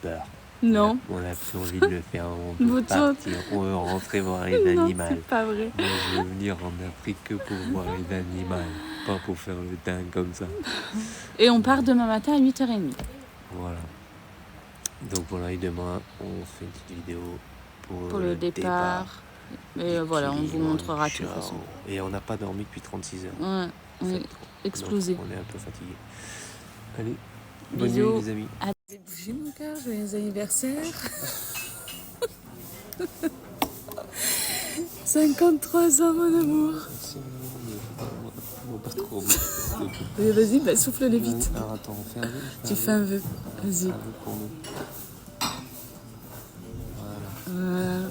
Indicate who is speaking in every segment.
Speaker 1: peur.
Speaker 2: Non.
Speaker 1: On a plus envie de le faire, on veut partir, on veut rentrer voir les animaux.
Speaker 2: Non, c'est pas vrai.
Speaker 1: Moi, je veux venir en Afrique que pour voir les animaux, pas pour faire le dingue comme ça.
Speaker 2: Et on part demain matin à 8h30.
Speaker 1: Voilà. Donc voilà, et demain, on fait une petite vidéo pour
Speaker 2: le départ. Et voilà, on vous montrera tout de toute façon.
Speaker 1: Et on n'a pas dormi depuis 36 heures.
Speaker 2: Ouais, on est explosé.
Speaker 1: Donc, on est un peu fatigué. Allez,
Speaker 2: bonne
Speaker 1: nuit les amis.
Speaker 2: J'ai bougé mon cœur, joyeux anniversaire. 53 ans mon amour. Vas-y, souffle-les vite.
Speaker 1: Alors attends, on fait un vœu.
Speaker 2: Tu fais un vœu, vas-y.
Speaker 1: Un vœu pour nous.
Speaker 2: Voilà.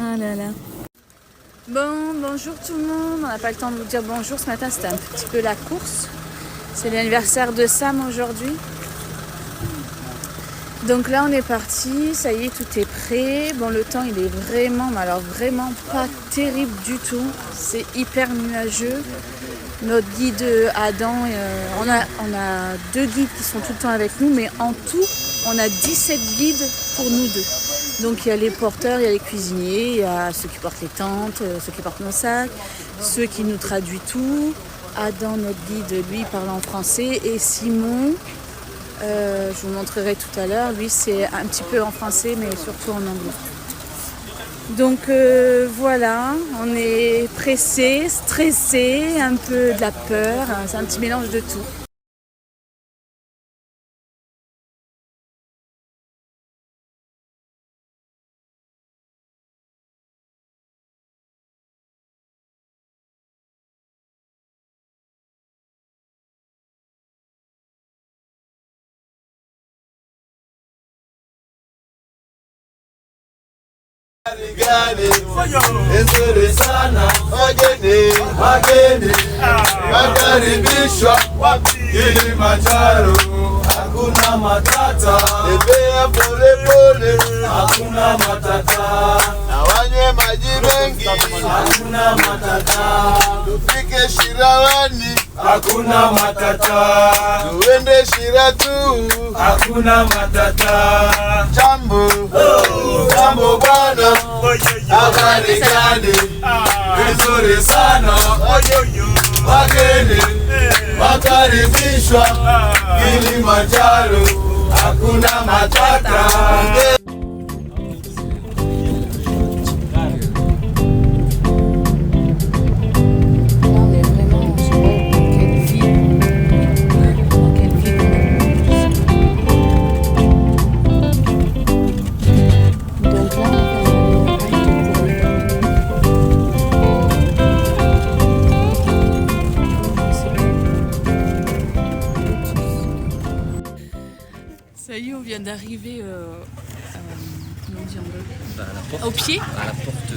Speaker 2: Ah là là. Bon, bonjour tout le monde. On n'a pas le temps de vous dire bonjour. Ce matin, c'était un petit peu la course. C'est l'anniversaire de Sam aujourd'hui. Donc là, on est parti. Ça y est, tout est prêt. Bon, le temps, il est vraiment, mais alors vraiment pas terrible du tout. C'est hyper nuageux. Notre guide Adam, on a 2 guides qui sont tout le temps avec nous, mais en tout, on a 17 guides pour nous 2. Donc il y a les porteurs, il y a les cuisiniers, il y a ceux qui portent les tentes, ceux qui portent nos sacs, ceux qui nous traduisent tout. Adam, notre guide, lui, parle en français. Et Simon, je vous montrerai tout à l'heure, lui, c'est un petit peu en français, mais surtout en anglais. Donc voilà, on est pressé, stressé, un peu de la peur, c'est un petit mélange de tout.
Speaker 3: Nzuri sana wageni wakaribishwa Kilimanjaro, hakuna matata, tembea polepole, hakuna matata, na wanywe maji mengi, hakuna matata, tufike Shirawani, hakuna matata, tuende Shira tu, hakuna matata. Jambo jambo bwana, habari gani? Nzuri sana wageni wakaribishwa Kilimanjaro, hakuna matata.
Speaker 2: Ça y est, on vient d'arriver au pied.
Speaker 1: À la porte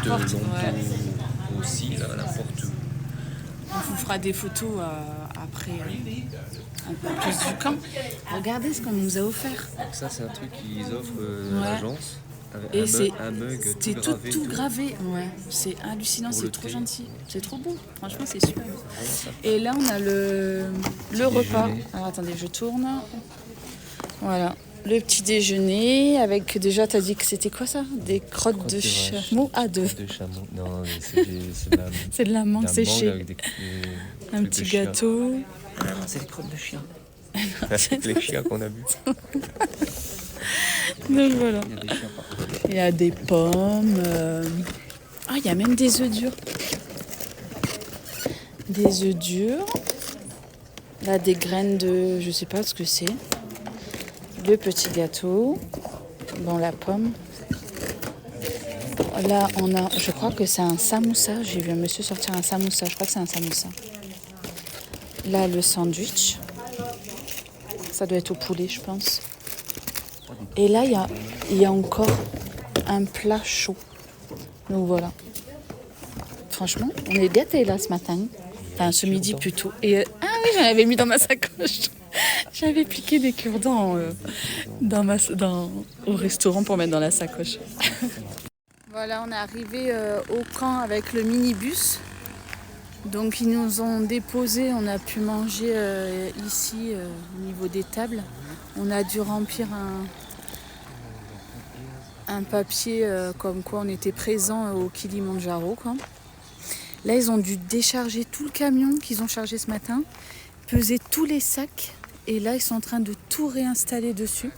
Speaker 1: Lompo
Speaker 2: ouais.
Speaker 1: aussi, là, à la porte.
Speaker 2: On vous fera des photos après un peu plus du camp. Regardez ce qu'on nous a offert.
Speaker 1: Donc ça, c'est un truc qu'ils offrent
Speaker 2: Ouais.
Speaker 1: à l'agence.
Speaker 2: Et
Speaker 1: Un mug
Speaker 2: c'est tout gravé. Ouais, c'est hallucinant, c'est trop gentil. C'est trop beau. Franchement, c'est super beau. Et là, on a le repas. Alors attendez, je tourne. Voilà, le petit déjeuner avec, déjà, t'as dit que c'était quoi ça? Des crottes de chameau? Ah, de
Speaker 1: chameau. Non,
Speaker 2: c'est de la mangue séchée. Un petit gâteau.
Speaker 1: Ah, c'est des crottes de chien. C'est les chiens qu'on a bu.
Speaker 2: Donc voilà. Il y a des pommes. Ah, il y a même des œufs durs. Des œufs durs. Là, des graines de... Je sais pas ce que c'est. Le petit gâteau. Bon, la pomme. Là, on a... Je crois que c'est un samoussa. J'ai vu un monsieur sortir un samoussa. Je crois que c'est un samoussa. Là, le sandwich. Ça doit être au poulet, je pense. Et là, il y a encore un plat chaud. Donc voilà. Franchement, on est gâtés là ce matin. Enfin, ce midi plutôt. Et ah oui, j'en avais mis dans ma sacoche. J'avais piqué des cure-dents au restaurant pour mettre dans la sacoche. Voilà, on est arrivé au camp avec le minibus. Donc ils nous ont déposé, on a pu manger ici au niveau des tables. On a dû remplir un papier comme quoi on était présent au Kilimandjaro, quoi. Là, ils ont dû décharger tout le camion qu'ils ont chargé ce matin, peser tous les sacs, et là, ils sont en train de tout réinstaller dessus.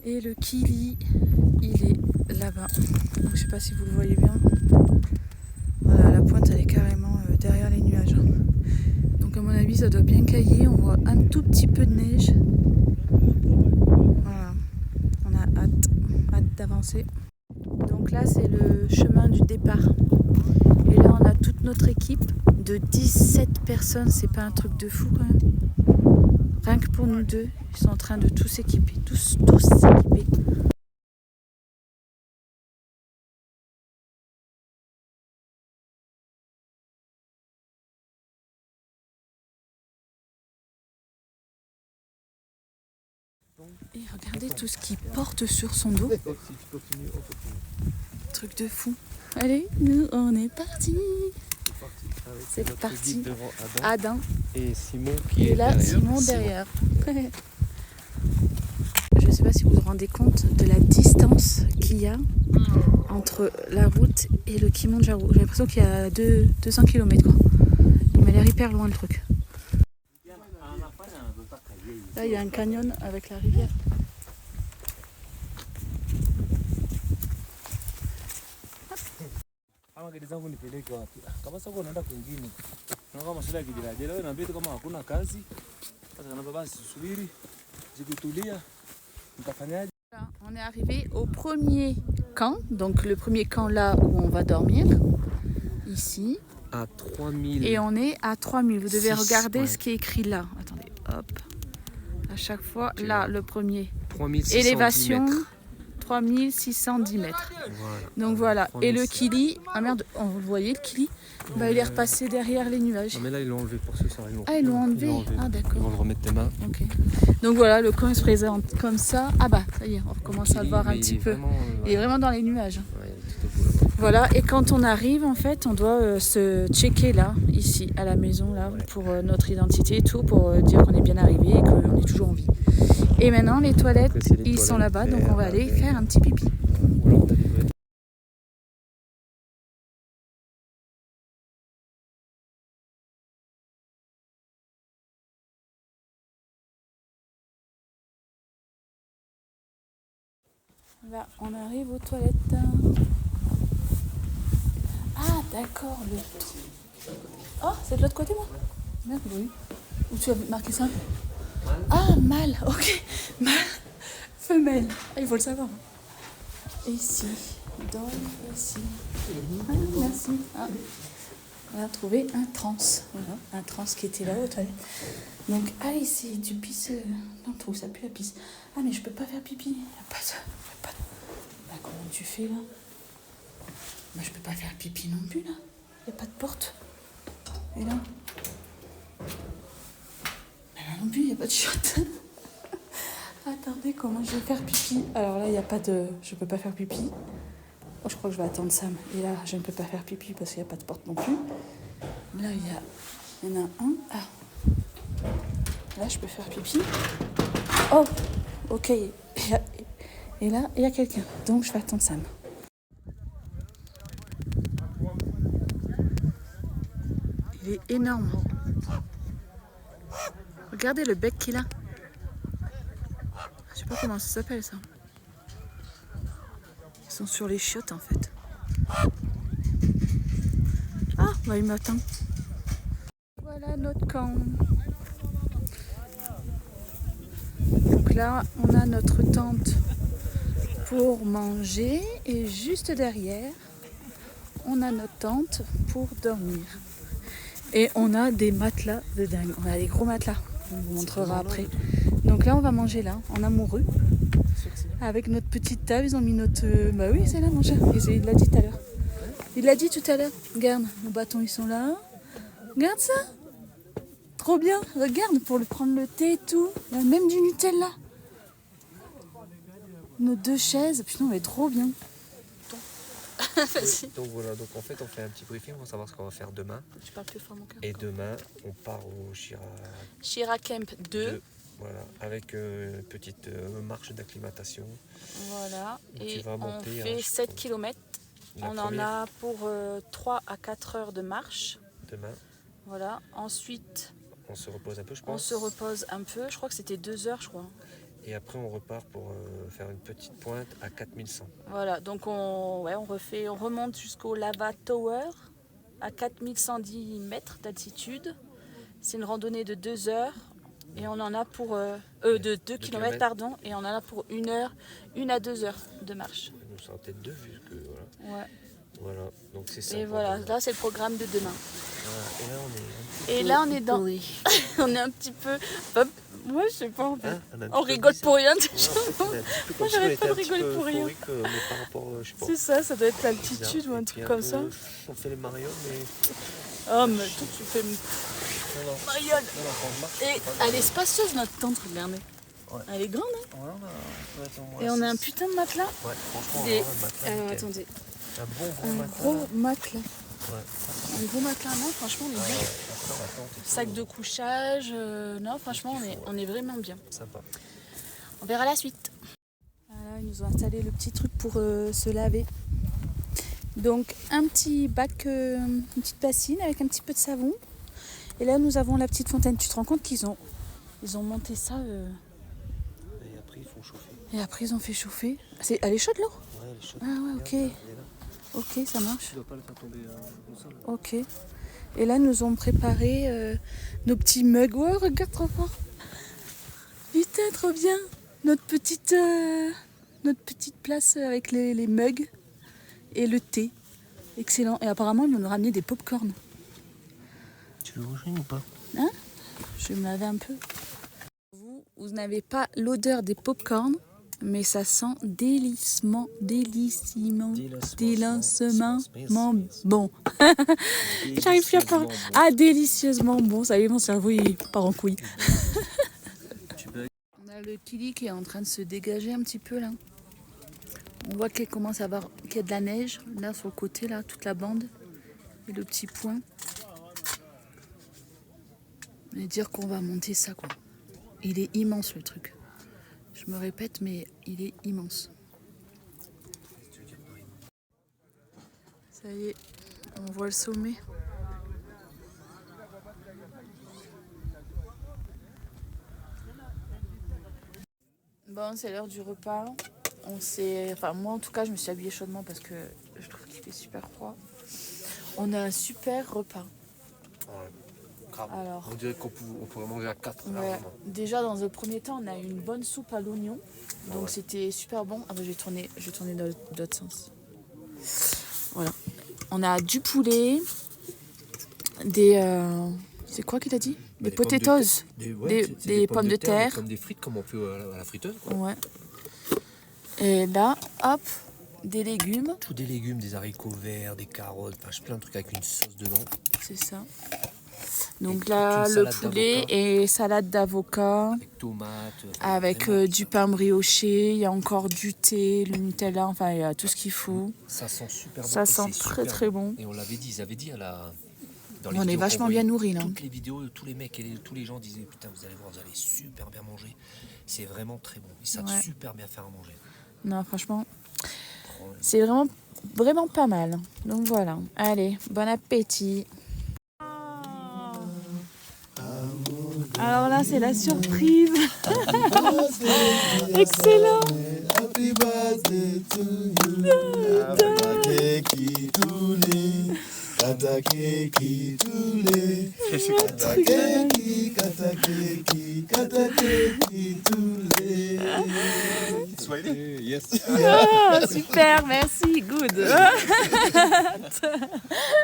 Speaker 2: Et le Kili, il est là-bas. Donc, je sais pas si vous le voyez bien. Voilà, la pointe elle est carrément derrière les nuages. Donc à mon avis ça doit bien cailler. On voit un tout petit peu de neige. Voilà, on a hâte d'avancer. Donc là c'est le chemin du départ. Et là on a toute notre équipe de 17 personnes. C'est pas un truc de fou quand même. Rien que pour nous deux, ils sont en train de tous s'équiper, tous s'équiper. Et regardez tout ce qu'il porte sur son dos. Truc de fou. Allez, nous on est partis. C'est parti. Adam.
Speaker 1: Et Simon qui
Speaker 2: est là, derrière. Simon derrière. Je ne sais pas si vous vous rendez compte de la distance qu'il y a entre la route et le Kilimandjaro. J'ai l'impression qu'il y a 200 km quoi. Il m'a l'air hyper loin le truc. Là il y a un canyon avec la rivière.
Speaker 4: Gari zangu nipeleke wapi? Kama sasa unaenda kwingine. Na kama shida kijiraje leo naambia kama hakuna kazi. Sasa kana baba subiri. Jikutulia. Mtafanyaje?
Speaker 2: On est arrivé au premier camp, donc le premier camp là où on va dormir. Ici.
Speaker 1: À 3000.
Speaker 2: Et on est à 3000. Vous devez regarder
Speaker 1: ouais.
Speaker 2: Ce qui est écrit là. Attendez, hop. À chaque fois, là, le premier.
Speaker 1: 3610
Speaker 2: élévation.
Speaker 1: mètres.
Speaker 2: 3610 mètres.
Speaker 1: Voilà.
Speaker 2: Donc voilà. Et le Kili, ah merde, vous le voyez le Kili, bah, il est repassé derrière les nuages.
Speaker 1: Non mais là ils l'ont enlevé pour ce soir.
Speaker 2: Ah ils l'ont enlevé. Ah d'accord.
Speaker 1: Ils vont le remettre demain.
Speaker 2: Ok. Donc voilà, le camp il se présente comme ça. Ah bah ça y est, on recommence à le voir un petit peu. Il est vraiment dans les nuages.
Speaker 1: Ouais, tout au bout,
Speaker 2: voilà, et quand on arrive en fait, on doit se checker là, ici, à la maison là, pour notre identité et tout, pour dire qu'on est bien arrivé et qu'on est toujours en vie. Et maintenant les toilettes, ils sont là-bas, donc on va aller faire un petit pipi. Là, on arrive aux toilettes. Ah, d'accord. Oh, c'est de l'autre côté, moi? Merde, oui. Où tu as marqué ça? Ah, mâle, ok. Mâle, femelle. Ah, il faut le savoir. Ici, donc ici. Ah, merci. Ah. On a trouvé un trans. Voilà, un trans qui était là aux toilettes. Donc, ah, ici, tu pisses. Non, je trouve ça pue la pisse. Ah, mais je peux pas faire pipi. Il n'y a pas de. Bah, comment tu fais là? Bah, je peux pas faire pipi non plus là. Il n'y a pas de porte. Et là? Bah, là non plus, il n'y a pas de chiotte. Attendez, comment je vais faire pipi? Alors là, il n'y a pas de. Je peux pas faire pipi. Oh, je crois que je vais attendre Sam. Et là, je ne peux pas faire pipi parce qu'il n'y a pas de porte non plus. Là, il y en a un. Ah. Là, je peux faire pipi. Oh, ok. Et là, il y a quelqu'un. Donc, je vais attendre Sam. Il est énorme. Regardez le bec qu'il a. Je sais pas comment ça s'appelle, ça. Ils sont sur les chiottes, en fait. Ah, bah, il m'attend. Voilà notre camp. Donc là, on a notre tente pour manger et juste derrière, on a notre tente pour dormir. Et on a des matelas de dingue. On a des gros matelas. On vous montrera après. Donc là, on va manger là, en amoureux. Avec notre petite table, ils ont mis notre... Bah oui, c'est là mon chat. Il l'a dit tout à l'heure. Il l'a dit tout à l'heure. Regarde, nos bâtons ils sont là. Regarde ça. Trop bien. Regarde, pour le prendre le thé et tout. Il y a même du Nutella. Nos 2 chaises. Putain, on est trop bien. Vas-y.
Speaker 1: Donc voilà, donc en fait on fait un petit briefing pour savoir ce qu'on va faire demain.
Speaker 2: Je parle plus fort mon cœur.
Speaker 1: Et demain on part au
Speaker 2: Shira Camp 2.
Speaker 1: Voilà, avec une petite marche d'acclimatation.
Speaker 2: Voilà.
Speaker 1: Donc,
Speaker 2: Et
Speaker 1: tu vas
Speaker 2: on
Speaker 1: monter,
Speaker 2: fait 7 km.
Speaker 1: La
Speaker 2: On en
Speaker 1: première.
Speaker 2: a pour 3 à 4 heures de marche.
Speaker 1: Demain,
Speaker 2: Voilà. Ensuite,
Speaker 1: on se repose un peu, je
Speaker 2: on
Speaker 1: pense.
Speaker 2: se repose un peu. Je crois que c'était 2 heures, je crois.
Speaker 1: Et après on repart pour faire une petite pointe à 4100.
Speaker 2: Voilà. Donc on remonte jusqu'au Lava Tower à 4110 mètres d'altitude. C'est une randonnée de 2 heures. Et on en a pour... de 2 km, pardon. Et on en a pour 1 à 2 heures de marche.
Speaker 1: Nous sommes peut-être 2 vu que voilà.
Speaker 2: Ouais.
Speaker 1: Voilà, donc c'est ça.
Speaker 2: Et voilà, là c'est le programme de demain.
Speaker 1: Voilà.
Speaker 2: Et là on est dans... on est un petit peu... Moi je sais pas en fait.
Speaker 1: Hein,
Speaker 2: On rigole pour rien déjà.
Speaker 1: Moi
Speaker 2: j'arrête pas de rigoler pour rien.
Speaker 1: Mais par rapport, je sais pas.
Speaker 2: C'est ça doit être l'altitude ou un
Speaker 1: Et
Speaker 2: truc
Speaker 1: puis
Speaker 2: comme
Speaker 1: peu,
Speaker 2: ça.
Speaker 1: On fait les marioles, mais...
Speaker 2: Oh mais toi tu fais...
Speaker 1: Non, non.
Speaker 2: Mariole.
Speaker 1: Non, non, quand on marche,
Speaker 2: Et elle est spacieuse notre tente, regardez.
Speaker 1: Ouais.
Speaker 2: Elle est grande hein.
Speaker 1: Voilà,
Speaker 2: Et on a un putain de matelas.
Speaker 1: Ouais, franchement,
Speaker 2: Et...
Speaker 1: on a un matelas
Speaker 2: Alors
Speaker 1: nickel.
Speaker 2: attendez.
Speaker 1: Un bon gros
Speaker 2: Un
Speaker 1: matelas.
Speaker 2: gros matelas.
Speaker 1: Ouais.
Speaker 2: Un gros matelas, non franchement on est bien.
Speaker 1: Après, la tente et tout,
Speaker 2: Sac de couchage, non franchement on est vraiment bien.
Speaker 1: Sympa.
Speaker 2: On verra la suite. Voilà, ils nous ont installé le petit truc pour se laver. Donc un petit bac, une petite bassine avec un petit peu de savon. Et là nous avons la petite fontaine. Tu te rends compte qu'ils ont monté ça
Speaker 1: Et après, ils font chauffer.
Speaker 2: et après ils ont fait chauffer. Elle est chaude l'eau?
Speaker 1: Ouais, elle est chaude.
Speaker 2: Ah ouais, ok.
Speaker 1: Regarde, elle est là.
Speaker 2: Ok, ça marche.
Speaker 1: Tu dois pas le faire tomber au sol.
Speaker 2: Ok. Et là nous ont préparé nos petits mugs. Oh regarde trop fort. Putain trop bien. Notre petite place avec les mugs et le thé. Excellent. Et apparemment ils vont nous ramener des pop-corn.
Speaker 1: Tu veux rejoindre ou pas?
Speaker 2: Hein? Je vais me laver un peu. Vous n'avez pas l'odeur des pop-corn, mais ça sent délicement bon. J'arrive plus à parler. Ah, délicieusement bon. Ça y est, mon cerveau il part en couille. On a le Kili qui est en train de se dégager un petit peu là. On voit qu'il commence à avoir qu'il y a de la neige là sur le côté là, toute la bande et le petit point. Et dire qu'on va monter ça quoi. Il est immense le truc. Je me répète mais il est immense. Ça y est, on voit le sommet. Bon, c'est l'heure du repas. Moi en tout cas je me suis habillée chaudement parce que je trouve qu'il fait super froid. On a un super repas.
Speaker 1: Ouais. Grave.
Speaker 2: Alors,
Speaker 1: on dirait qu'on pourrait manger à 4
Speaker 2: ouais,
Speaker 1: largement.
Speaker 2: déjà dans un premier temps on a eu une bonne soupe à l'oignon. Donc
Speaker 1: Ouais.
Speaker 2: c'était super bon. Ah bah je vais tourner dans l'autre sens. Voilà. On a du poulet, c'est quoi qu'il a dit? Des potatoes. Des pommes de terre.
Speaker 1: Comme des frites comme on fait à la friteuse. Quoi.
Speaker 2: Ouais. Et là, hop, des légumes.
Speaker 1: Tous des légumes, des haricots verts, des carottes, enfin plein de trucs avec une sauce dedans.
Speaker 2: C'est ça. Donc
Speaker 1: Et
Speaker 2: là,
Speaker 1: toute une
Speaker 2: le
Speaker 1: salade
Speaker 2: poulet
Speaker 1: d'avocat.
Speaker 2: et salade d'avocat.
Speaker 1: Avec tomates.
Speaker 2: Avec
Speaker 1: vraiment,
Speaker 2: du pain brioché, il y a encore du thé, le Nutella, enfin il y a tout ce qu'il faut.
Speaker 1: ça sent super bon.
Speaker 2: Ça
Speaker 1: et
Speaker 2: sent
Speaker 1: c'est
Speaker 2: très
Speaker 1: super
Speaker 2: très bon.
Speaker 1: Et on l'avait dit, ils avaient dit dans les
Speaker 2: On est
Speaker 1: vidéos
Speaker 2: vachement
Speaker 1: qu'on
Speaker 2: bien
Speaker 1: voyait,
Speaker 2: nourris là.
Speaker 1: Toutes les vidéos, tous les mecs et tous les gens disaient putain vous allez voir, vous allez super bien manger. C'est vraiment très bon. Ils savent
Speaker 2: Ouais.
Speaker 1: super bien faire à manger.
Speaker 2: Non franchement,
Speaker 1: Ouais.
Speaker 2: c'est vraiment pas mal. Donc voilà, allez, bon appétit. Alors là c'est la surprise. Excellent.
Speaker 3: Happy birthday to you. Kata keki tule. Kata keki tule. Kata keki, kata keki, kata keki tule. Yes.
Speaker 2: Ah, super, merci, good.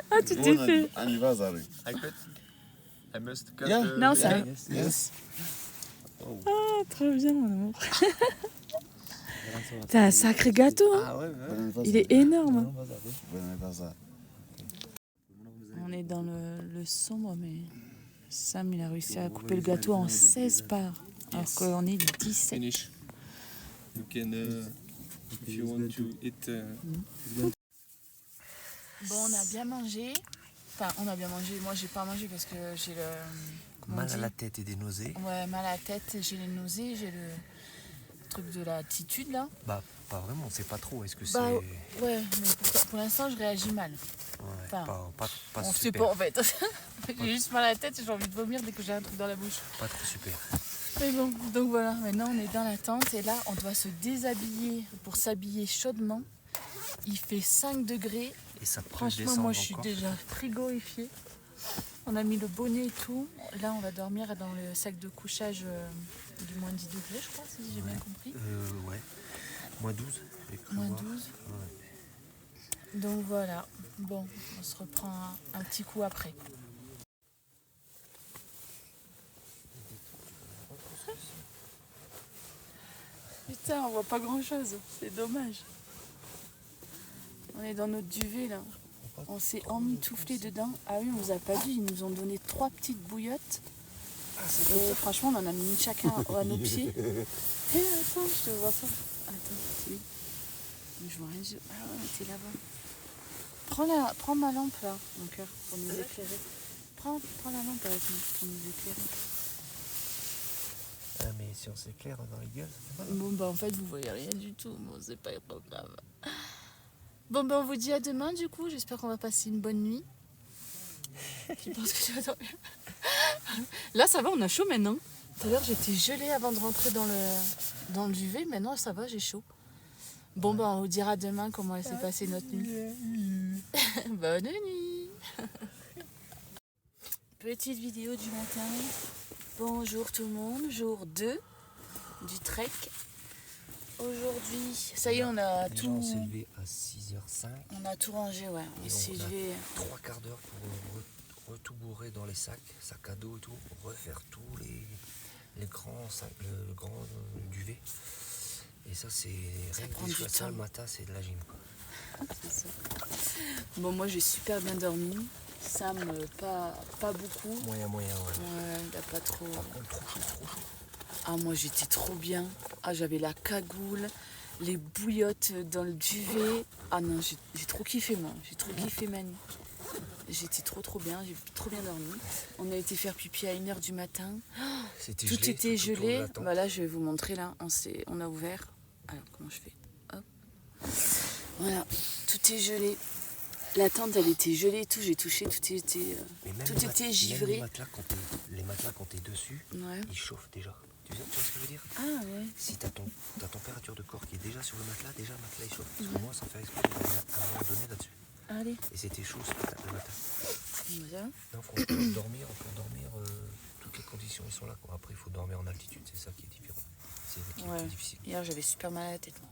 Speaker 2: Ah, tu t'es fait.
Speaker 3: Anniversary.
Speaker 5: I must cut
Speaker 3: Yeah.
Speaker 2: Non, ça.
Speaker 3: Yes.
Speaker 2: Ah, trop bien, mon amour. C'est un sacré gâteau, hein.
Speaker 3: Ah ouais, ouais.
Speaker 2: Il est énorme.
Speaker 3: Ça.
Speaker 2: On est dans le sombre, mais Sam, il a réussi à couper le gâteau en 16 parts, alors qu'on est 17.
Speaker 5: Finish. You can, if you want to eat.
Speaker 2: Bon, on a bien mangé. Enfin, on a bien mangé. Moi, j'ai pas mangé parce que j'ai le... comment on
Speaker 1: Mal à
Speaker 2: dit
Speaker 1: la tête et des nausées.
Speaker 2: Ouais, mal à la tête, j'ai les nausées, j'ai le truc de l'attitude, là.
Speaker 1: Bah, pas vraiment, on sait pas trop. Est-ce que c'est.
Speaker 2: Bah, ouais, mais pour l'instant, je réagis mal.
Speaker 1: Ouais,
Speaker 2: enfin,
Speaker 1: pas
Speaker 2: On sait
Speaker 1: super.
Speaker 2: pas, en fait. J'ai juste mal à la tête et j'ai envie de vomir dès que j'ai un truc dans la bouche.
Speaker 1: Pas trop super.
Speaker 2: Mais bon, donc voilà, maintenant on est dans la tente et là on doit se déshabiller pour s'habiller chaudement. Il fait 5 degrés.
Speaker 1: Et ça peut
Speaker 2: Franchement,
Speaker 1: descendre
Speaker 2: moi je suis
Speaker 1: encore.
Speaker 2: déjà frigorifiée. On a mis le bonnet et tout. Là on va dormir dans le sac de couchage du moins 10 degrés, je crois, si j'ai bien compris.
Speaker 1: Ouais. Moins 12. j'ai cru
Speaker 2: Moins
Speaker 1: voir.
Speaker 2: 12.
Speaker 1: Ouais.
Speaker 2: Donc voilà. Bon, on se reprend un petit coup après. Putain, on voit pas grand chose, c'est dommage. On est dans notre duvet là. On s'est emmitouflé dedans. Ah oui, on vous a pas dit, ils nous ont donné 3 petites bouillottes. Et franchement, on en a mis une chacun à nos pieds. Hé, attends, je te vois pas. Attends, oui. Je vois rien. Ah ouais, t'es là-bas. Prends ma lampe là, mon cœur, pour nous éclairer. Prends la lampe avec nous pour nous éclairer.
Speaker 1: Ah, mais si on s'éclaire dans les gueules, ça fait mal.
Speaker 2: Bon bah en fait vous voyez rien du tout, bon c'est pas trop grave. Bon bah on vous dit à demain du coup, j'espère qu'on va passer une bonne nuit. Tu penses que tu vas dormir? Là ça va, on a chaud maintenant. Tout à l'heure j'étais gelée avant de rentrer dans le duvet, maintenant ça va, j'ai chaud. Bon bah on vous dira demain comment elle s'est passée notre nuit. Bonne nuit. Petite vidéo du matin. Bonjour tout le monde, jour 2 du trek. Aujourd'hui, ça y est, on a
Speaker 1: Déjà,
Speaker 2: tout.
Speaker 1: on s'est levé à 6h05.
Speaker 2: On a tout rangé, ouais. On
Speaker 1: Et
Speaker 2: s'est
Speaker 1: on a
Speaker 2: levé.
Speaker 1: 3 quarts d'heure pour tout bourrer dans les sacs à dos et tout, refaire tous les grands sacs, le grand duvet. Et ça, c'est rien
Speaker 2: prend
Speaker 1: que
Speaker 2: du
Speaker 1: déjà ça
Speaker 2: temps.
Speaker 1: le matin, c'est de la gym, quoi.
Speaker 2: C'est ça. Bon, moi j'ai super bien dormi. Sam, pas beaucoup.
Speaker 1: Moyen, ouais.
Speaker 2: Ouais, il a pas trop.
Speaker 1: Par contre, trop chaud.
Speaker 2: Ah, moi j'étais trop bien. Ah, j'avais la cagoule, les bouillottes dans le duvet. Ah non, j'ai trop kiffé, moi. J'ai trop kiffé ma nuit. J'étais trop bien, j'ai trop bien dormi. On a été faire pipi à 1h du matin.
Speaker 1: C'était
Speaker 2: Tout
Speaker 1: gelé,
Speaker 2: était
Speaker 1: tout autour de
Speaker 2: gelé.
Speaker 1: la tente.
Speaker 2: Bah là, je vais vous montrer là. On a ouvert. Alors, comment je fais? Hop. Voilà, tout est gelé. La tente, elle était gelée et tout. J'ai touché, tout était,
Speaker 1: Mais même
Speaker 2: tout
Speaker 1: les
Speaker 2: était
Speaker 1: même
Speaker 2: givré.
Speaker 1: les matelas, quand t'es dessus,
Speaker 2: Ouais.
Speaker 1: ils chauffent déjà. Tu vois ce que je veux dire?
Speaker 2: Ah ouais.
Speaker 1: Si ta température de corps qui est déjà sur le matelas, déjà le matelas il chauffe. Parce que moi, sans faire exprès, j'ai donné à un moment donné là-dessus.
Speaker 2: Allez.
Speaker 1: Et c'était chaud ce matin, le matin.
Speaker 2: Voilà.
Speaker 1: Non, franchement, pour dormir, toutes les conditions ils sont là, quoi. Après, il faut dormir en altitude, c'est ça qui est différent. C'est ça qui est
Speaker 2: Ouais.
Speaker 1: plus difficile.
Speaker 2: Hier, j'avais super mal à la tête. Moi.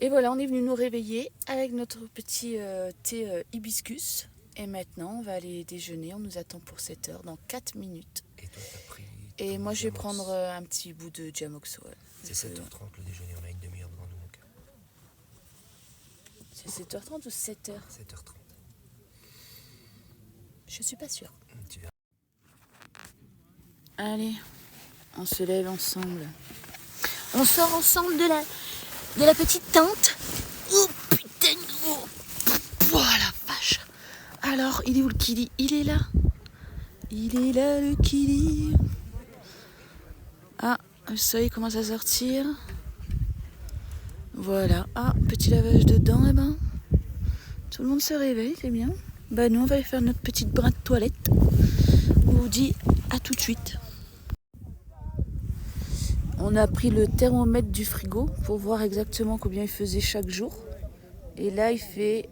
Speaker 2: Et voilà, on est venu nous réveiller avec notre petit thé hibiscus. Et maintenant, on va aller déjeuner. On nous attend pour 7h, dans 4 minutes.
Speaker 1: Et toi, t'as pris.
Speaker 2: Et
Speaker 1: ton
Speaker 2: moi, je vais
Speaker 1: Jamox.
Speaker 2: prendre un petit bout de Jamox. Ouais.
Speaker 1: C'est 7h30 le déjeuner, on a une demi-heure devant nous, mon cœur.
Speaker 2: C'est 7h30 ou 7h?
Speaker 1: 7h30.
Speaker 2: Je suis pas sûre.
Speaker 1: Tu verras.
Speaker 2: Allez, on se lève ensemble. On sort ensemble de la petite tente. Oh putain, oh, la vache. Alors, il est où le kili? Il est là. Il est là le kili. Ah, le soleil commence à sortir. Voilà. Ah, petit lavage dedans, eh ben. Tout le monde se réveille, c'est bien. Bah nous, on va aller faire notre petite brin de toilette. On vous dit à tout de suite. On a pris le thermomètre du frigo pour voir exactement combien il faisait chaque jour. Et là, il fait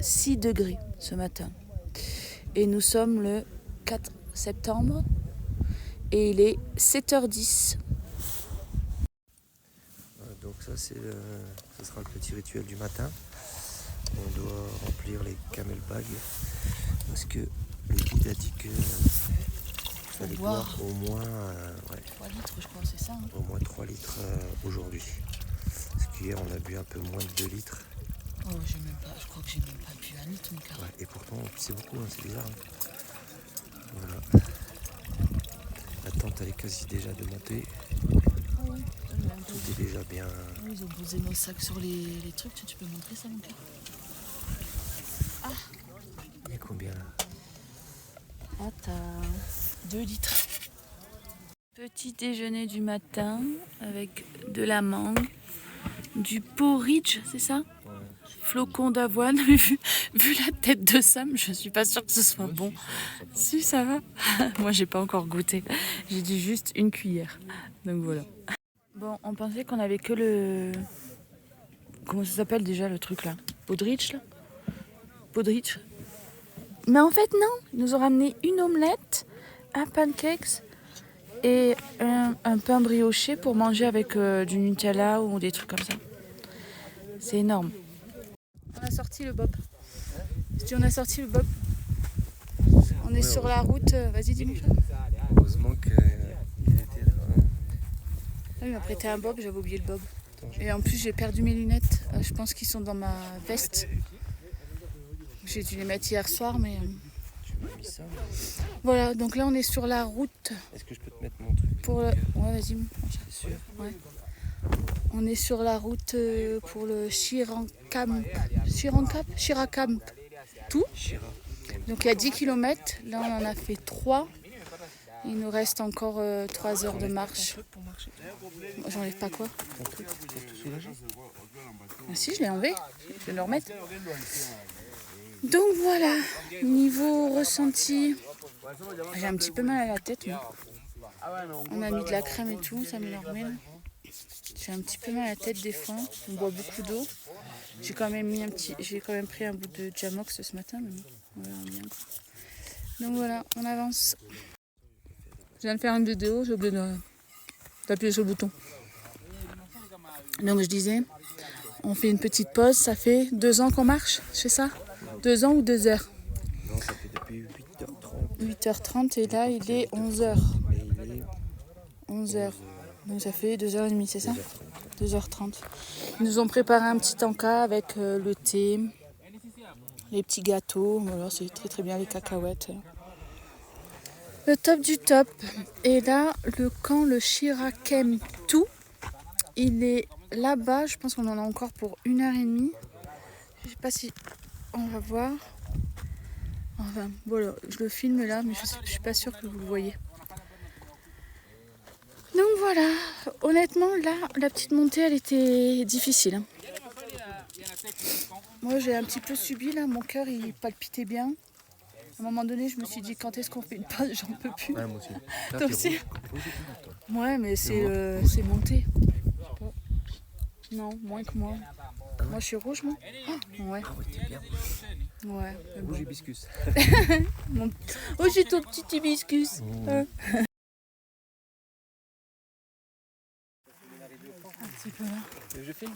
Speaker 2: 6 degrés ce matin. Et nous sommes le 4 septembre. Et il est 7h10.
Speaker 1: Donc ça, ce sera le petit rituel du matin. On doit remplir les camel bags parce que le guide a dit que fallait boire au moins
Speaker 2: 3 litres, je crois, c'est ça. Hein.
Speaker 1: au moins 3 litres aujourd'hui. qu'hier on a bu un peu moins de 2 litres.
Speaker 2: Oh, je crois que j'ai même pas bu un litre, mon gars.
Speaker 1: Ouais, et pourtant c'est beaucoup, hein, c'est bizarre. Hein. Voilà. La tente elle est quasi déjà de monter. Tout est déjà bien.
Speaker 2: Oui, ils ont posé nos sacs sur les trucs. Tu peux montrer ça, mon gars?
Speaker 1: Il y a combien là?
Speaker 2: Ah, t'as 2 litres. Petit déjeuner du matin avec de la mangue, du porridge, c'est ça? Flocons d'avoine. Vu la tête de Sam, je suis pas sûre que ce soit bon. Si, ça va. Moi, j'ai pas encore goûté. J'ai dit juste une cuillère. Donc voilà. Bon, on pensait qu'on avait que le... Comment ça s'appelle déjà le truc là? Podridge là? Podridge. Mais en fait non, ils nous ont ramené une omelette, un pancakes et un pain brioché pour manger avec du Nutella ou des trucs comme ça. C'est énorme. On a sorti le bob. On a sorti le bob. On est sur la route. Vas-y, dis-moi.
Speaker 1: Heureusement qu'il était là.
Speaker 2: Ah, il m'a prêté un bob, j'avais oublié le bob. Et en plus, j'ai perdu mes lunettes. Je pense qu'ils sont dans ma veste. J'ai dû les mettre hier soir, mais...
Speaker 1: Tu m'as mis ça.
Speaker 2: Voilà, donc là, on est sur la route.
Speaker 1: Est-ce que je peux te mettre mon truc?
Speaker 2: Pour le... Ouais, vas-y.
Speaker 1: C'est sûr.
Speaker 2: Ouais. On est sur la route pour le Chiracamp. Tout. Donc il y a 10 km. Là, on en a fait 3. Il nous reste encore 3 heures de marche. J'enlève pas quoi?
Speaker 1: Ton truc pour te soulager?
Speaker 2: Ah si, je l'ai enlevé. Je vais le remettre. Donc voilà, niveau ressenti, j'ai un petit peu mal à la tête. Moi. On a mis de la crème et tout, ça me l'emmène. J'ai un petit peu mal à la tête des fois. On boit beaucoup d'eau. J'ai quand même pris un bout de Jamox ce matin, mais on verra bien. Donc voilà, on avance. Je viens de faire une vidéo, j'ai oublié d'appuyer sur le bouton. Donc je disais, on fait une petite pause, ça fait 2 ans qu'on marche, c'est ça? 2 ans ou 2 heures?
Speaker 1: Non, ça fait depuis 8h30.
Speaker 2: 8h30 et là il est 11h.
Speaker 1: Mais il est
Speaker 2: 11h. Donc ça fait 2h30, c'est ça? 2h30. Ils nous ont préparé un petit encas avec le thé, les petits gâteaux. Voilà, c'est très très bien, les cacahuètes. Le top du top. Et là, le camp, le Chiracamp tout, il est là-bas. Je pense qu'on en a encore pour 1h30. Je sais pas si on va voir. Enfin, voilà, je le filme là, mais je suis pas sûre que vous le voyez. Donc voilà, honnêtement, là, la petite montée, elle était difficile. Hein. Moi, j'ai un petit peu subi, là, mon cœur, il palpitait bien. À un moment donné, je me suis dit, quand est-ce qu'on fait une pause? J'en peux plus.
Speaker 1: Ouais, moi aussi. Là,
Speaker 2: Toi
Speaker 1: t'es
Speaker 2: aussi?
Speaker 1: rouge.
Speaker 2: Ouais, mais c'est monté. Non, moins que moi. Moi, je suis rouge, moi. Oh, ouais.
Speaker 1: Ah ouais, t'es bien rouge.
Speaker 2: Ouais. Mais bon.
Speaker 1: Rouge hibiscus.
Speaker 2: Oh, j'ai ton petit hibiscus. Hein. Un petit peu là.
Speaker 1: Je filme.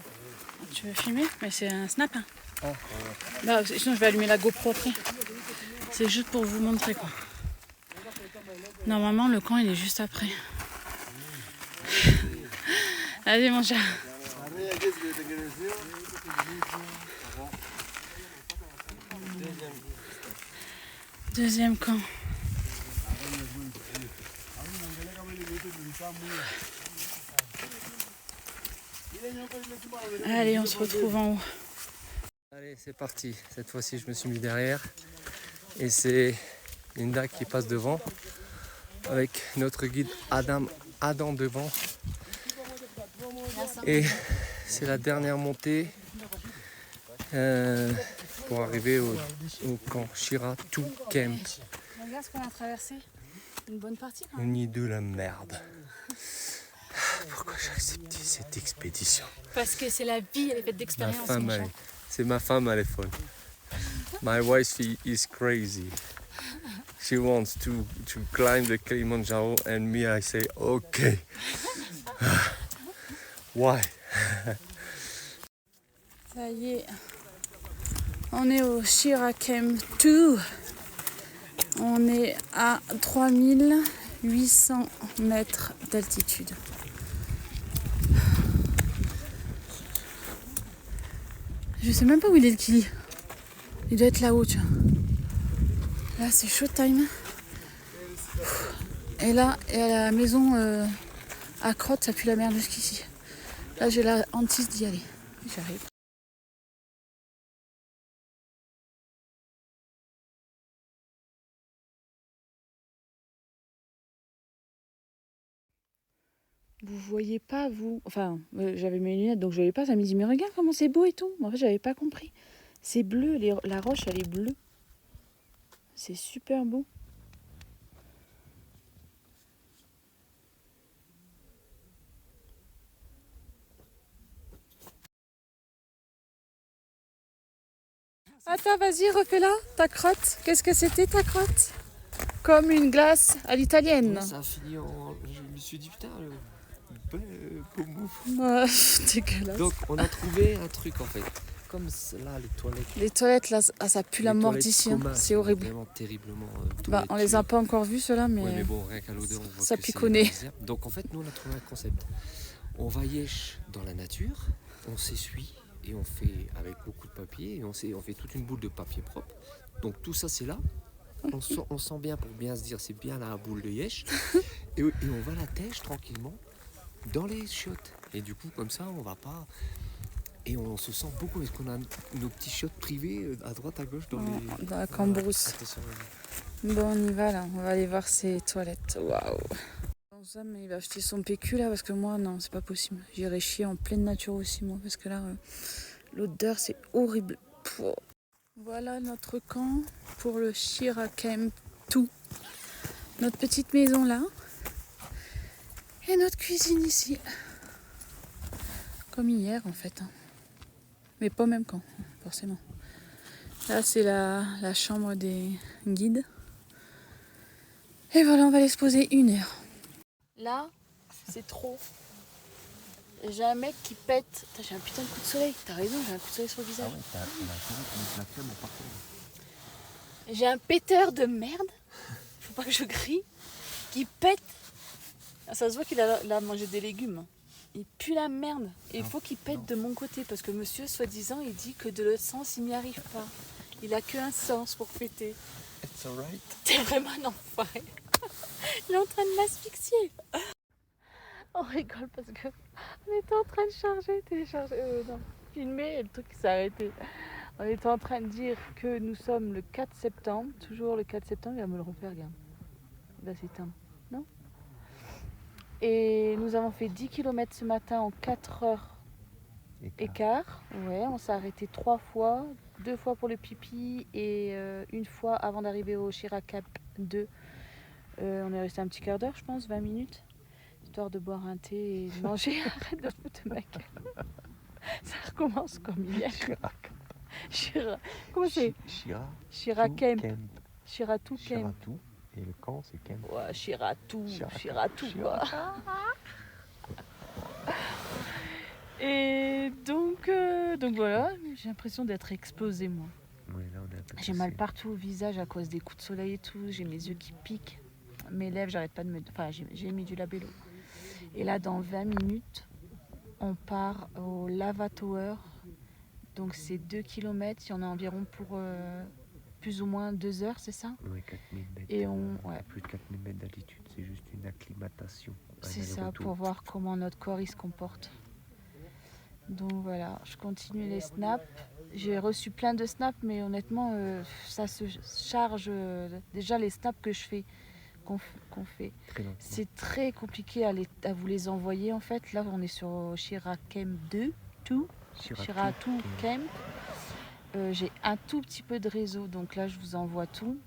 Speaker 2: Tu veux filmer? Mais c'est un snap. Hein.
Speaker 1: Ah, ouais.
Speaker 2: Là, sinon, je vais allumer la GoPro après. C'est juste pour vous montrer quoi. Normalement, le camp il est juste après. Allez, mon chat. Deuxième camp. Allez, on se retrouve en haut.
Speaker 1: Allez, c'est parti. Cette fois-ci, je me suis mis derrière. Et c'est Linda qui passe devant. Avec notre guide Adam devant. Et c'est la dernière montée pour arriver au camp Chiracamp.
Speaker 2: Regarde ce qu'on a traversé. Une bonne partie quand
Speaker 1: Au nid de la merde. Pourquoi j'ai accepté cette expédition?
Speaker 2: Parce que c'est la vie, elle est faite
Speaker 1: Ma
Speaker 2: d'expérience.
Speaker 1: femme, c'est ma femme, elle est folle. My wife is crazy. She wants to climb the Kilimanjaro and me I say okay. Why?
Speaker 2: Ça y est, on est au Chiracamp 2. On est à 3800 mètres d'altitude. Je sais même pas où il est le Kili. Il doit être là-haut, tu vois. Là, c'est showtime. Et là, et à la maison à Crotte, ça pue la merde jusqu'ici. Là, j'ai la hantise d'y aller. J'arrive. Vous voyez pas, vous... Enfin, j'avais mes lunettes, donc je voyais pas. Ça me dit, mais regarde comment c'est beau et tout. En fait, j'avais pas compris. C'est bleu, la roche, elle est bleue. C'est super beau. Attends, vas-y, refais-la, ta crotte. Qu'est-ce que c'était, ta crotte? Comme une glace à l'italienne.
Speaker 1: Ça a fini en... Je me suis dit, putain, pommeau.
Speaker 2: Ouais, dégueulasse.
Speaker 1: Donc, on a trouvé un truc, en fait. Comme là, les toilettes.
Speaker 2: Les toilettes, là, ça pue la mort d'ici. Hein. C'est horrible.
Speaker 1: Vraiment terriblement.
Speaker 2: Bah, on les a pas encore vus, ceux-là, mais...
Speaker 1: Ouais, mais bon, rien qu'à l'odeur, on voit
Speaker 2: ça
Speaker 1: que
Speaker 2: piconnait.
Speaker 1: c'est... Donc, en fait, nous, on a trouvé un concept. On va yèche dans la nature, on s'essuie et on fait avec beaucoup de papier et on fait toute une boule de papier propre. Donc, tout ça, c'est là. On sent bien pour bien se dire, c'est bien la boule de yèche. Et on va la tèche tranquillement dans les chiottes. Et du coup, comme ça, on va pas... Et on se sent beaucoup parce qu'on a nos petits chiottes privés à droite, à gauche dans les...
Speaker 2: Dans la cambrousse.
Speaker 1: Attention.
Speaker 2: Bon, on y va là, on va aller voir ces toilettes. Waouh! Sam, il va acheter son PQ là parce que moi, non, c'est pas possible. J'irai chier en pleine nature aussi, moi, parce que là, l'odeur, c'est horrible. Pouh. Voilà notre camp pour le Shira Camp 2. Notre petite maison là. Et notre cuisine ici. Comme hier en fait. Hein. Mais pas au même camp, forcément. Là, c'est la chambre des guides. Et voilà, on va aller se poser 1 heure. Là, c'est trop. J'ai un mec qui pète. J'ai un putain de coup de soleil. T'as raison, j'ai un coup de soleil sur le visage. J'ai un péteur de merde. Faut pas que je crie. Qui pète. Ça se voit qu'il a mangé des légumes. Il pue la merde. Et il faut qu'il pète de mon côté. Parce que monsieur, soi-disant, il dit que de l'autre sens, il n'y arrive pas. Il a qu'un sens pour péter.
Speaker 1: It's alright.
Speaker 2: T'es vraiment un enfoiré. Il est en train de m'asphyxier. On rigole parce que on était en train de télécharger, filmer et le truc s'est arrêté. On était en train de dire que nous sommes le 4 septembre, toujours le 4 septembre, il va me le refaire, regarde. Il va s'éteindre, non? Et nous avons fait 10 km ce matin en 4 heures écart. Ouais, on s'est arrêté 3 fois, 2 fois pour le pipi et 1 fois avant d'arriver au Shira Camp 2. On est resté un petit quart d'heure, je pense, 20 minutes. Histoire de boire un thé et de manger. Arrête de foutre de ma gueule. Ça recommence comme hier. Shira. Comment c'est? Shira Camp. Shiratu Camp.
Speaker 6: Shiratu. Et le camp, c'est Camp.
Speaker 2: Ouais, Shiratu. Shiratu. Et donc voilà, j'ai l'impression d'être explosée, moi.
Speaker 6: Ouais, là, on est un peu
Speaker 2: J'ai mal partout au visage à cause des coups de soleil et tout. J'ai mes yeux qui piquent. Mes lèvres, j'arrête pas de me... Enfin, j'ai mis du labello. Et là, dans 20 minutes, on part au Lava Tower. Donc, c'est 2 km. Il y en a environ pour plus ou moins 2 heures, c'est ça?
Speaker 6: Ouais, 4000 mètres.
Speaker 2: Et
Speaker 6: Plus de 4000 mètres d'altitude, c'est juste une acclimatation.
Speaker 2: C'est ça, pour voir comment notre corps il se comporte. Donc voilà, je continue les snaps. J'ai reçu plein de snaps, mais honnêtement, ça se charge. Déjà, les snaps que je fais, qu'on fait, c'est très compliqué à vous les envoyer en fait. Là, on est sur Shira Camp 2, Shiratu Camp. J'ai un tout petit peu de réseau, donc là, je vous envoie tout.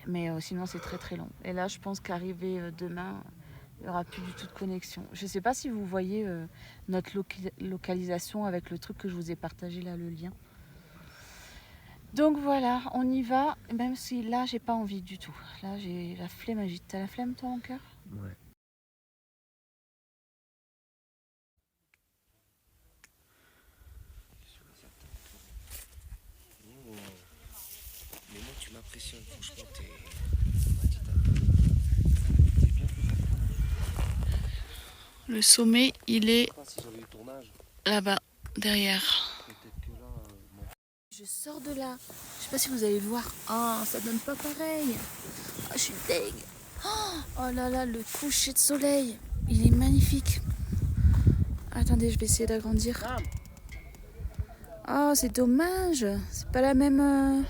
Speaker 2: Mais sinon, c'est très très long. Et là, je pense qu'arrivé demain, il n'y aura plus du tout de connexion. Je ne sais pas si vous voyez notre localisation avec le truc que je vous ai partagé là, le lien. Donc voilà, on y va, même si là, j'ai pas envie du tout. Là, j'ai la flemme agite. T'as la flemme, toi, mon cœur?
Speaker 6: Ouais.
Speaker 1: Mais moi, tu m'impressionnes, franchement, t'es bien plus rapide.
Speaker 2: Le sommet, il est
Speaker 1: Je sais pas si j'avais eu ton âge,
Speaker 2: là-bas, derrière.
Speaker 1: peut-être que là,
Speaker 2: Je sors de là. Je sais pas si vous allez le voir. Oh, ça donne pas pareil. Oh, je suis deg. Oh là là, le coucher de soleil. Il est magnifique. Attendez, je vais essayer d'agrandir. Oh, c'est dommage. C'est pas la même...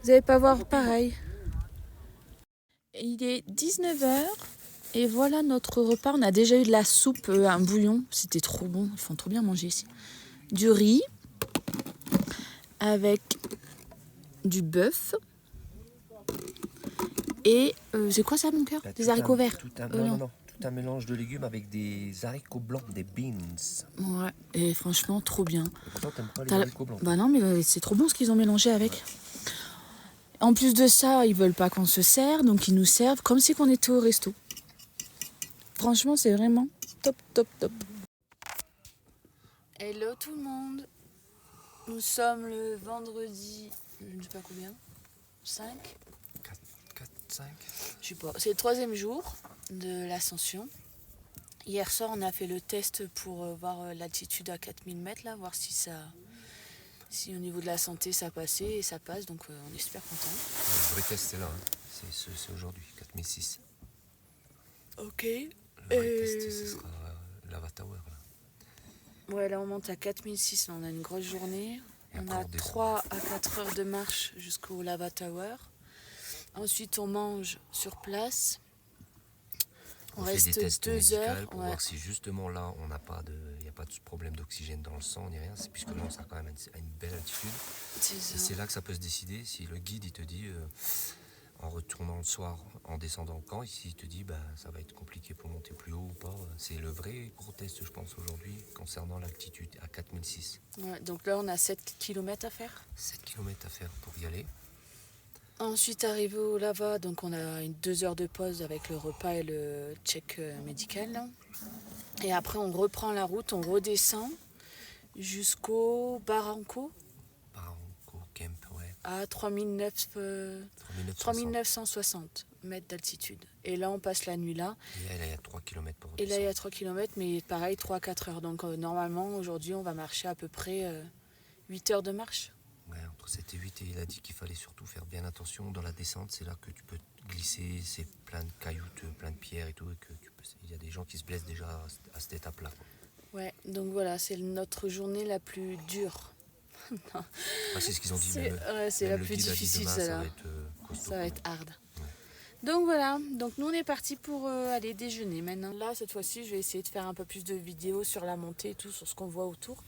Speaker 2: Vous n'allez pas voir pareil. Il est 19h. Et voilà notre repas. On a déjà eu de la soupe, un bouillon. C'était trop bon. Ils font trop bien manger ici. Du riz. Avec du bœuf. Et c'est quoi ça mon cœur? Des haricots verts.
Speaker 1: Non. Tout un mélange de légumes avec des haricots blancs, des beans.
Speaker 2: Ouais, et franchement trop bien.
Speaker 1: Et pourtant t'aimes pas les haricots blancs.
Speaker 2: Bah non mais c'est trop bon ce qu'ils ont mélangé avec. Ouais. En plus de ça, ils veulent pas qu'on se sert, donc ils nous servent comme si on était au resto. Franchement c'est vraiment top. Hello tout le monde. Nous sommes le vendredi, je ne sais pas combien, 5
Speaker 1: 4, 5.
Speaker 2: Je sais pas, c'est le 3e jour de l'ascension. Hier soir, on a fait le test pour voir l'altitude à 4000 mètres, là, voir si au niveau de la santé ça passait, et ça passe, donc on est super contents.
Speaker 1: Le vrai test c'est là, hein. C'est aujourd'hui, 4006.
Speaker 2: Ok.
Speaker 1: Le vrai test ce sera Lava Tower. Là.
Speaker 2: Ouais, là on monte à 4006, là, on a une grosse journée.
Speaker 1: Et
Speaker 2: On a 3 à 4 heures de marche jusqu'au Lava Tower. Ensuite, on mange sur place. On
Speaker 1: fait
Speaker 2: reste
Speaker 1: des tests
Speaker 2: 2 heures
Speaker 1: médicaux pour voir si justement là, il n'y a pas de problème d'oxygène dans le sang ni rien. C'est puisque là, on sera quand même à une belle altitude. C'est là que ça peut se décider. Si le guide il te dit, en retournant le soir, en descendant le camp, ici il te dit, ça va être compliqué pour monter plus haut ou pas. C'est le vrai gros test, je pense, aujourd'hui, concernant l'altitude à 4006.
Speaker 2: Ouais, donc là, on a 7 km à faire.
Speaker 1: 7 km à faire pour y aller.
Speaker 2: Ensuite, arrivé au lava, donc on a 2 heures de pause avec le repas et le check médical. Là. Et après, on reprend la route, on redescend jusqu'au Barranco.
Speaker 1: Barranco Camp, ouais.
Speaker 2: À 3960 mètres d'altitude. Et là, on passe la nuit là.
Speaker 1: Et là, il y a 3 km pour
Speaker 2: redescendre. Et là, il y a 3 km, mais pareil, 3-4 heures. Donc normalement, aujourd'hui, on va marcher à peu près 8 heures de marche.
Speaker 1: Ouais, entre 7 et 8, et il a dit qu'il fallait surtout faire bien attention dans la descente, c'est là que tu peux glisser, c'est plein de cailloutes, plein de pierres et tout, et que il y a des gens qui se blessent déjà à cette étape-là.
Speaker 2: Ouais, donc voilà, c'est notre journée la plus dure.
Speaker 1: C'est ce qu'ils ont dit,
Speaker 2: c'est la plus difficile, celle-là. Ça va être hard. Ouais. Donc voilà, donc nous on est parti pour aller déjeuner maintenant. Là, cette fois-ci, je vais essayer de faire un peu plus de vidéos sur la montée et tout, sur ce qu'on voit autour.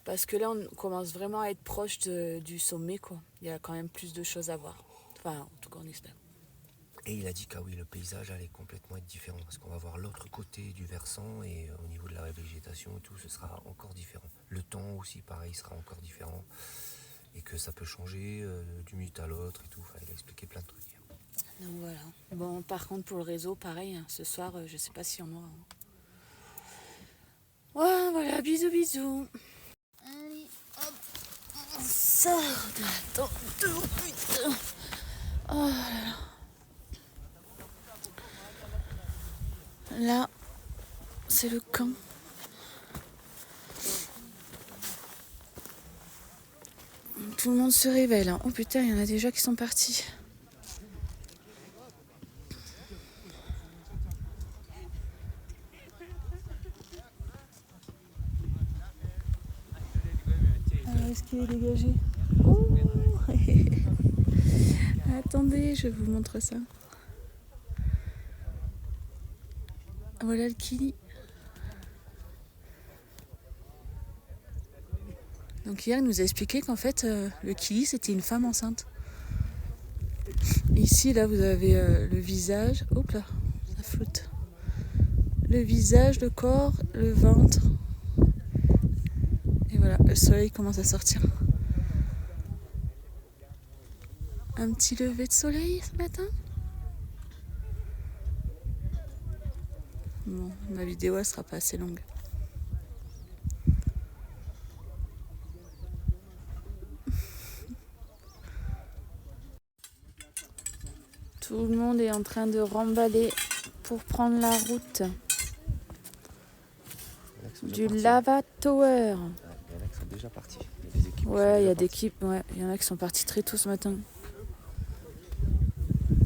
Speaker 2: Parce que là, on commence vraiment à être proche du sommet, quoi. Il y a quand même plus de choses à voir. Enfin, en tout cas, on espère.
Speaker 1: Et il a dit que oui, le paysage allait complètement être différent. Parce qu'on va voir l'autre côté du versant et au niveau de la végétation et tout, ce sera encore différent. Le temps aussi, pareil, sera encore différent. Et que ça peut changer d'une minute à l'autre et tout. Enfin, il a expliqué plein de trucs.
Speaker 2: Donc voilà. Bon, par contre, pour le réseau, pareil, hein, ce soir, je sais pas si on aura. Ouais, voilà, bisous. Allez, hop, on sort de la tenture, putain. Oh là là. Là, c'est le camp. Tout le monde se réveille. Hein. Oh putain, il y en a déjà qui sont partis. Est-ce qu'il est dégagé? Oh attendez, je vous montre ça. Voilà le Kili. Donc hier, il nous a expliqué qu'en fait, le Kili, c'était une femme enceinte. Ici, là, vous avez le visage. Hop là, ça flotte. Le visage, le corps, le ventre. Et voilà, le soleil commence à sortir. Un petit lever de soleil ce matin. Bon, ma vidéo, elle sera pas assez longue. Tout le monde est en train de remballer pour prendre la route du Lava Tower.
Speaker 1: Il y en a qui sont déjà partis. Il y a des équipes
Speaker 2: Ouais, il y a des équipes, ouais. Il y en a qui sont partis très tôt ce matin.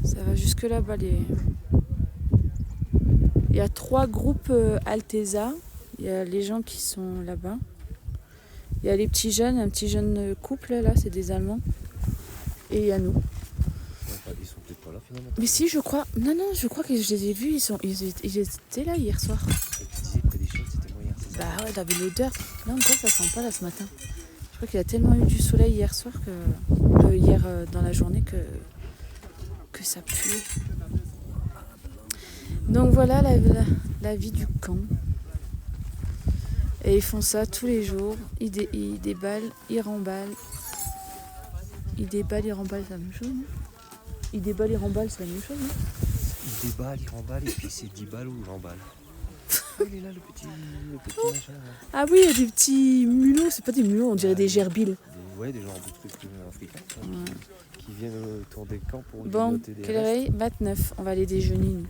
Speaker 2: Ça va jusque là-bas. Il y a 3 groupes Alteza. Il y a les gens qui sont là-bas. Il y a les petits jeunes, un petit jeune couple là, c'est des Allemands. Et il y a nous.
Speaker 1: Ils sont peut-être pas là finalement.
Speaker 2: Mais si, je crois. Non, je crois que je les ai vus. Ils étaient là hier soir.
Speaker 1: Et tu disais près des choses, c'était moyen, c'est ça?
Speaker 2: Bah ouais, t'avais l'odeur. Là encore, ça sent pas là ce matin. Je crois qu'il y a tellement eu du soleil hier soir que. Hier dans la journée que ça pue. Donc voilà la vie du camp. Et ils font ça tous les jours. Ils déballent, ils remballent. Ils déballent, ils remballent, c'est la même chose, non? Ils déballent, ils remballent, c'est la même chose, non?
Speaker 1: Il déballe, il remballe, et puis c'est 10 balles ou il remballe. Ah, il est là le petit machin. Là.
Speaker 2: Ah oui, il y a des petits mulots. C'est pas des mulots, on dirait des gerbilles.
Speaker 1: Ouais, des gens de trucs africains qui viennent autour des camps pour
Speaker 2: Bon,
Speaker 1: grignoter des
Speaker 2: quelle
Speaker 1: restes.
Speaker 2: heure? 29. On va aller déjeuner, nous.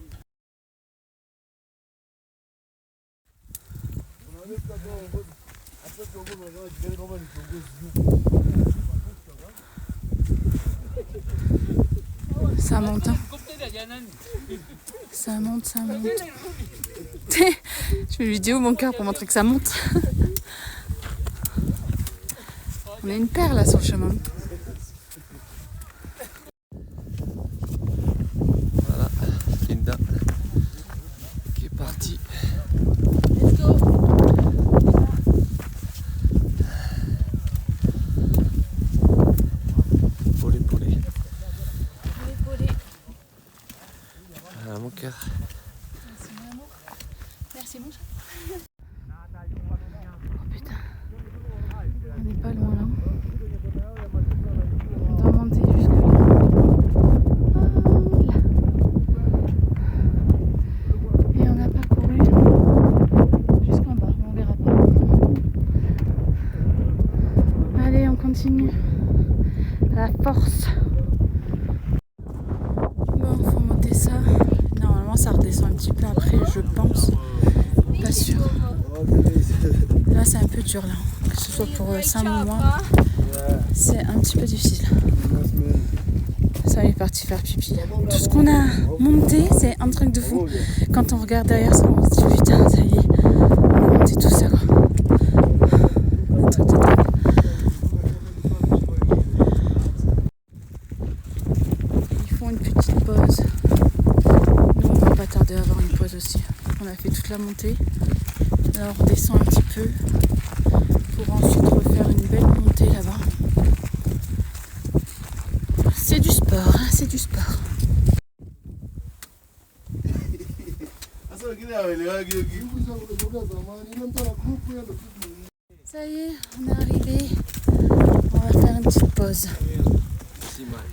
Speaker 2: Ça monte, hein. Ça monte, ça monte. Je fais une vidéo mon cœur pour montrer que ça monte. On a une paire là sur le chemin.
Speaker 1: Voilà, Linda qui est partie.
Speaker 2: Let's go.
Speaker 1: Polé. Voilà mon cœur.
Speaker 2: Merci mon amour. Merci mon chat. Oh putain. On n'est pas loin là. On doit monter jusque là. Oh là. Et on a parcouru jusqu'en bas. On verra pas. Allez, on continue. La force. Bon, faut monter ça. Normalement, ça redescend un petit peu après, je pense. Pas sûr. Là, c'est un peu dur, là. Que ce soit pour 5 mois, c'est un petit peu difficile. Ça, il est parti faire pipi. Tout ce qu'on a monté, c'est un truc de fou. Quand on regarde derrière ça, on se dit putain, ça y est, on a monté tout ça, quoi. Un truc de dingue. Ils font une petite pause. Nous, on va pas tarder à avoir une pause aussi. On a fait toute la montée. Là, on redescend un petit peu pour ensuite refaire une belle montée là-bas. C'est du sport, hein, c'est du sport. Ça y est, on est arrivé. On va faire une petite pause.
Speaker 1: Si mal.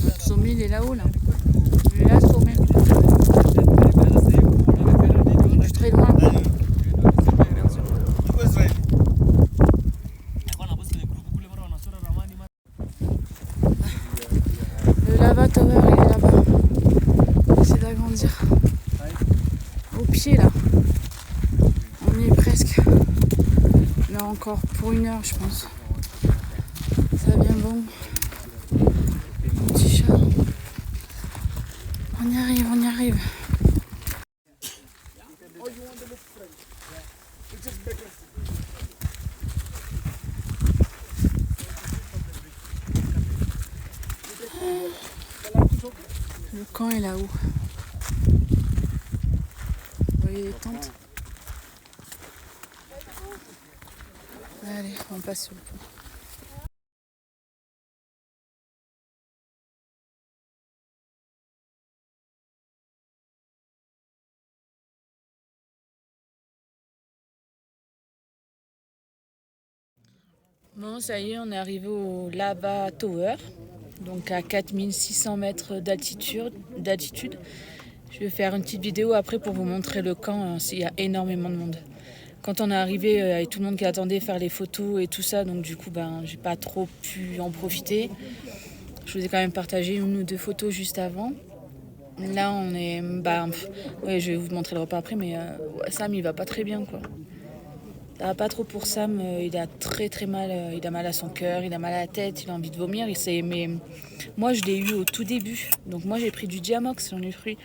Speaker 2: Le sommet, il est là-haut, là. Il est là, le sommet. Je suis très loin. Le Lava Tower, il est là-bas. J'essaie d'agrandir. Au pied, là. On y est presque. Là encore pour 1 heure, je pense. Ça vient bon. Mon petit chat. On y arrive, on y arrive. Le camp est là-haut. Vous voyez les tentes? Allez, on passe sur le pont. Bon, ça y est, on est arrivé au Lava Tower, donc à 4600 mètres d'altitude. Je vais faire une petite vidéo après pour vous montrer le camp, il y a énormément de monde. quand on est arrivé, il y avait tout le monde qui attendait faire les photos et tout ça. Donc du coup, j'ai pas trop pu en profiter. Je vous ai quand même partagé 1 ou 2 photos juste avant. Là, on est... ouais, je vais vous montrer le repas après, mais Sam, il va pas très bien, quoi. Ça va pas trop pour Sam, il a très très mal, il a mal à son cœur, il a mal à la tête, il a envie de vomir. Mais moi, je l'ai eu au tout début. Donc moi, j'ai pris du Diamox, j'en ai pris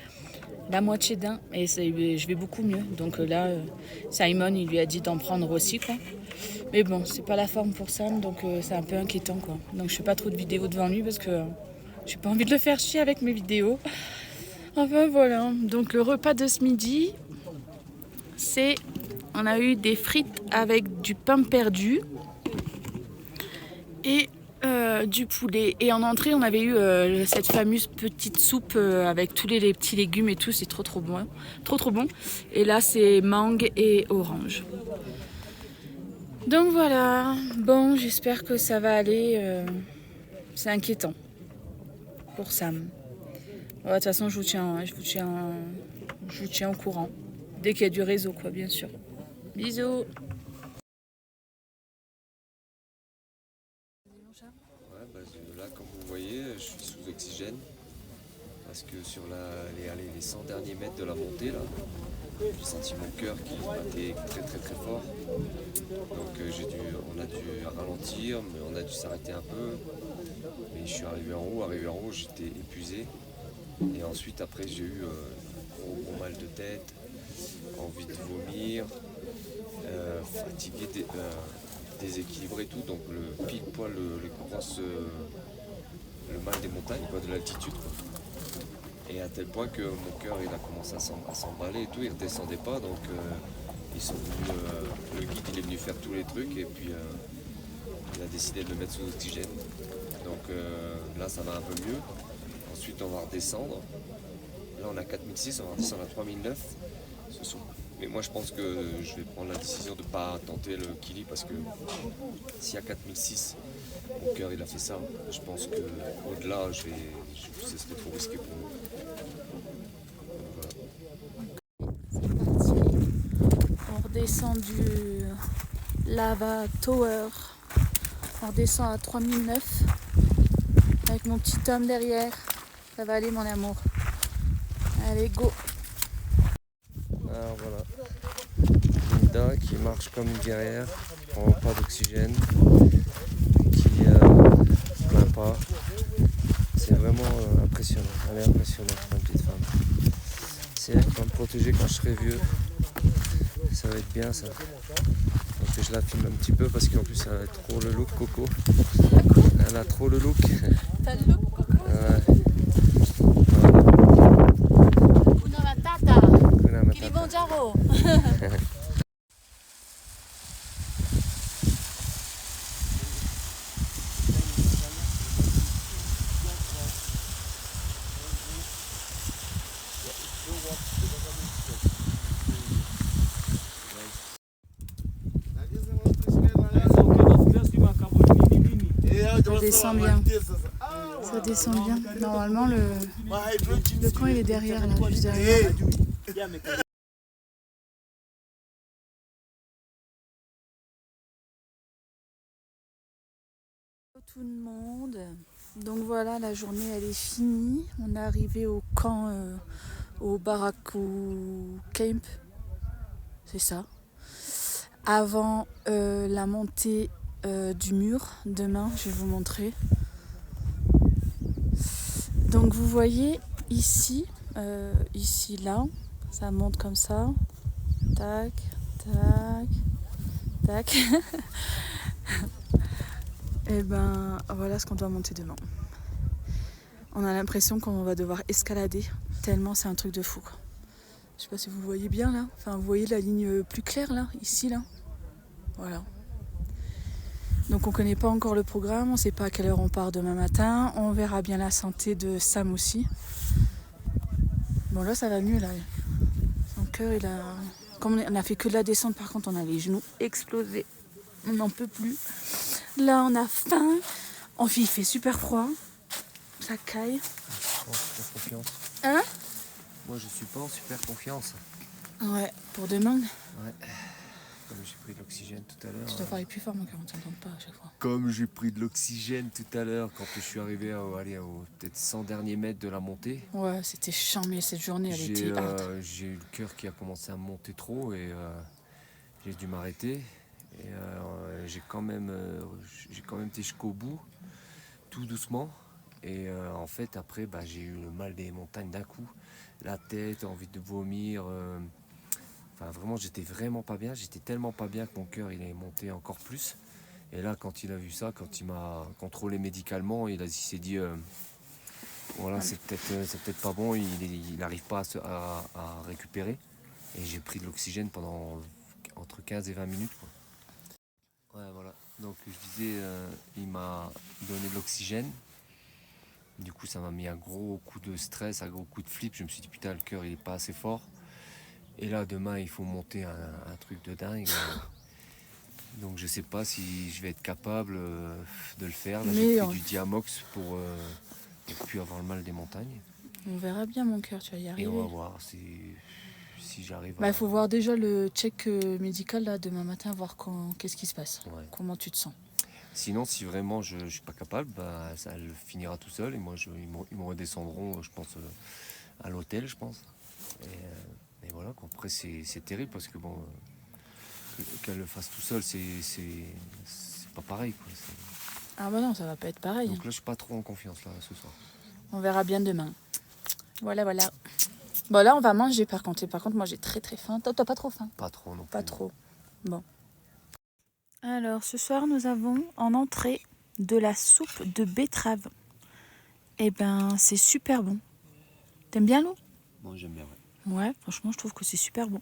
Speaker 2: la moitié d'un et je vais beaucoup mieux. Donc là, Simon, il lui a dit d'en prendre aussi, quoi. Mais bon, c'est pas la forme pour Sam, donc c'est un peu inquiétant, quoi. Donc je fais pas trop de vidéos devant lui parce que j'ai pas envie de le faire chier avec mes vidéos. Enfin voilà, donc le repas de ce midi, on a eu des frites avec du pain perdu et du poulet. Et en entrée, on avait eu cette fameuse petite soupe avec tous les petits légumes et tout, c'est trop bon. Trop bon. Et là, c'est mangue et orange. Donc voilà, bon, j'espère que ça va aller. C'est inquiétant pour Sam. De toute façon, je vous tiens au courant. Dès qu'il y a du réseau, quoi, bien sûr. Bisous.
Speaker 1: Ouais, là, comme vous voyez, je suis sous oxygène. Parce que sur les 100 derniers mètres de la montée, là, j'ai senti mon cœur qui battait très fort. Donc on a dû ralentir, mais on a dû s'arrêter un peu. Mais je suis arrivé en haut, j'étais épuisé. Et ensuite, après, j'ai eu gros mal de tête, envie de vomir, fatigué, déséquilibré et tout. Donc pile poil le mal des montagnes, quoi, de l'altitude, quoi. Et à tel point que mon cœur il a commencé à s'emballer et tout, il redescendait pas. Donc ils sont venus, le guide il est venu faire tous les trucs et puis il a décidé de me mettre sous oxygène. Donc là ça va un peu mieux. Ensuite on va redescendre. Là on a 4006, on va redescendre à 3009. Mais moi je pense que je vais prendre la décision de ne pas tenter le Kili parce que s'il y a 4006, mon cœur il a fait ça. Je pense qu'au-delà, ce serait trop risqué pour moi.
Speaker 2: C'est parti. On redescend du Lava Tower. On redescend à 3009 avec mon petit homme derrière. Ça va aller mon amour. Allez, go.
Speaker 1: Alors voilà, Linda qui marche comme une guerrière, qui prend pas d'oxygène, qui se plaint pas. C'est vraiment impressionnant, elle est impressionnante ma petite femme. C'est elle qui va me protéger quand je serai vieux. Ça va être bien ça. Donc je la filme un petit peu parce qu'en plus elle a trop le look Coco. Elle a trop le look.
Speaker 2: T'as le look, Coco?
Speaker 1: Ouais.
Speaker 2: Kuna Matata.
Speaker 1: Kuna Matata.
Speaker 2: Kilimanjaro. Ça descend bien. Ça descend bien. Normalement, le camp il est derrière, là, juste derrière. Tout le monde. Donc voilà, la journée elle est finie. On est arrivé au camp, au Baraku Camp. C'est ça. Avant la montée du mur, demain, je vais vous montrer. Donc vous voyez ici, là, ça monte comme ça. Tac, tac, tac. Et ben voilà ce qu'on doit monter demain. On a l'impression qu'on va devoir escalader, tellement c'est un truc de fou, quoi. Je sais pas si vous le voyez bien là. Enfin, vous voyez la ligne plus claire là, ici là. Voilà. Donc on connaît pas encore le programme, on sait pas à quelle heure on part demain matin. On verra bien la santé de Sam aussi. Bon là ça va mieux là. Son cœur il a... Comme on a fait que de la descente, par contre on a les genoux explosés. On n'en peut plus. Là on a faim. En fait il fait super froid. Ça caille.
Speaker 1: Super confiance.
Speaker 2: Hein?
Speaker 1: Moi je suis pas en super confiance.
Speaker 2: Ouais, pour demain.
Speaker 1: Ouais. Comme j'ai pris de l'oxygène tout à l'heure.
Speaker 2: Tu dois parler plus fort, mon cœur, on ne t'entend pas à chaque fois.
Speaker 1: Comme j'ai pris de l'oxygène tout à l'heure quand je suis arrivé au peut-être 100 derniers mètres de la montée.
Speaker 2: Ouais, c'était chiant, mais cette journée, elle
Speaker 1: J'ai
Speaker 2: était hard.
Speaker 1: j'ai eu le cœur qui a commencé à monter trop et j'ai dû m'arrêter. Et j'ai quand même été jusqu'au bout, tout doucement. Et en fait, après, j'ai eu le mal des montagnes d'un coup. La tête, envie de vomir. Enfin, vraiment, j'étais vraiment pas bien. J'étais tellement pas bien que mon cœur, il est monté encore plus. Et là, quand il a vu ça, quand il m'a contrôlé médicalement, il s'est dit, voilà, c'est peut-être pas bon, il n'arrive pas à récupérer. Et j'ai pris de l'oxygène pendant entre 15 et 20 minutes, quoi. Ouais, voilà. Donc, je disais, il m'a donné de l'oxygène. Du coup, ça m'a mis un gros coup de stress, un gros coup de flip. Je me suis dit, putain, le cœur, il est pas assez fort. Et là, demain, il faut monter un truc de dingue. Donc, je sais pas si je vais être capable de le faire. Là, j'ai pris du Diamox pour ne plus avoir le mal des montagnes.
Speaker 2: On verra bien, mon cœur, tu vas y arriver.
Speaker 1: Et on va voir si j'arrive
Speaker 2: Il faut voir déjà le check médical là demain matin, voir qu'est-ce qui se passe,
Speaker 1: Ouais.
Speaker 2: comment tu te sens.
Speaker 1: Sinon, si vraiment je ne suis pas capable, ça le finira tout seul. Et moi, ils me redescendront, je pense, à l'hôtel, je pense. Et voilà, quoi. Après, c'est terrible parce que bon, qu'elle le fasse tout seul, c'est pas pareil, quoi.
Speaker 2: Ah bah non, ça va pas être pareil.
Speaker 1: Donc là, je suis pas trop en confiance là ce soir.
Speaker 2: On verra bien demain. Voilà. Bon là, on va manger par contre. Et par contre, moi j'ai très très faim. Toi, t'as pas trop faim?
Speaker 1: Pas trop non plus.
Speaker 2: Pas trop. Bon. Alors, ce soir, nous avons en entrée de la soupe de betterave. Eh ben, c'est super bon. T'aimes bien l'eau?
Speaker 1: Moi, j'aime bien,
Speaker 2: Ouais, franchement, je trouve que c'est super bon.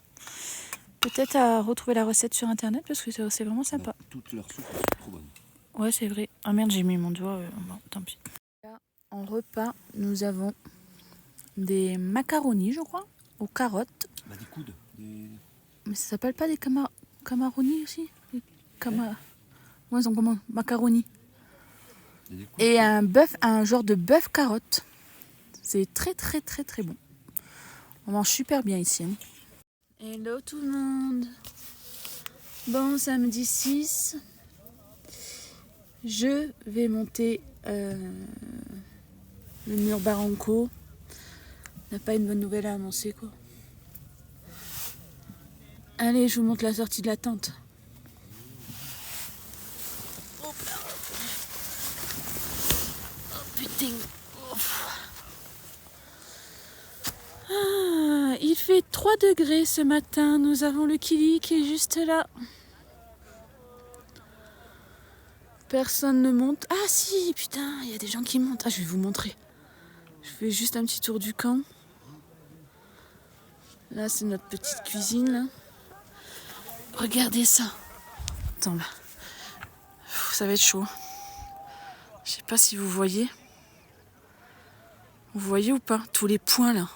Speaker 2: Peut-être à retrouver la recette sur internet parce que c'est vraiment sympa.
Speaker 1: Toutes leurs soupes sont trop bonnes.
Speaker 2: Ouais, c'est vrai. Ah merde, j'ai mis mon doigt. Bon, tant pis. Là, en repas, nous avons des macaronis, je crois, aux carottes.
Speaker 1: Des coudes.
Speaker 2: Mais ça s'appelle pas des camaronis aussi? Ouais, ils ont comment? Macaronis. Et un genre de bœuf carotte. C'est très très très très bon. On mange super bien ici. Hein. Hello tout le monde. Bon, samedi 6. Je vais monter le mur Barranco. On n'a pas une bonne nouvelle à annoncer, quoi. Allez, je vous montre la sortie de la tente. Hop là. Oh putain. Ah, il fait 3 degrés ce matin. Nous avons le Kili qui est juste là. Personne ne monte. Ah si, putain, il y a des gens qui montent. Ah, je vais vous montrer. Je fais juste un petit tour du camp. Là, c'est notre petite cuisine. Là. Regardez ça. Attends, là. Ça va être chaud. Je sais pas si vous voyez. Vous voyez ou pas? Tous les points, là.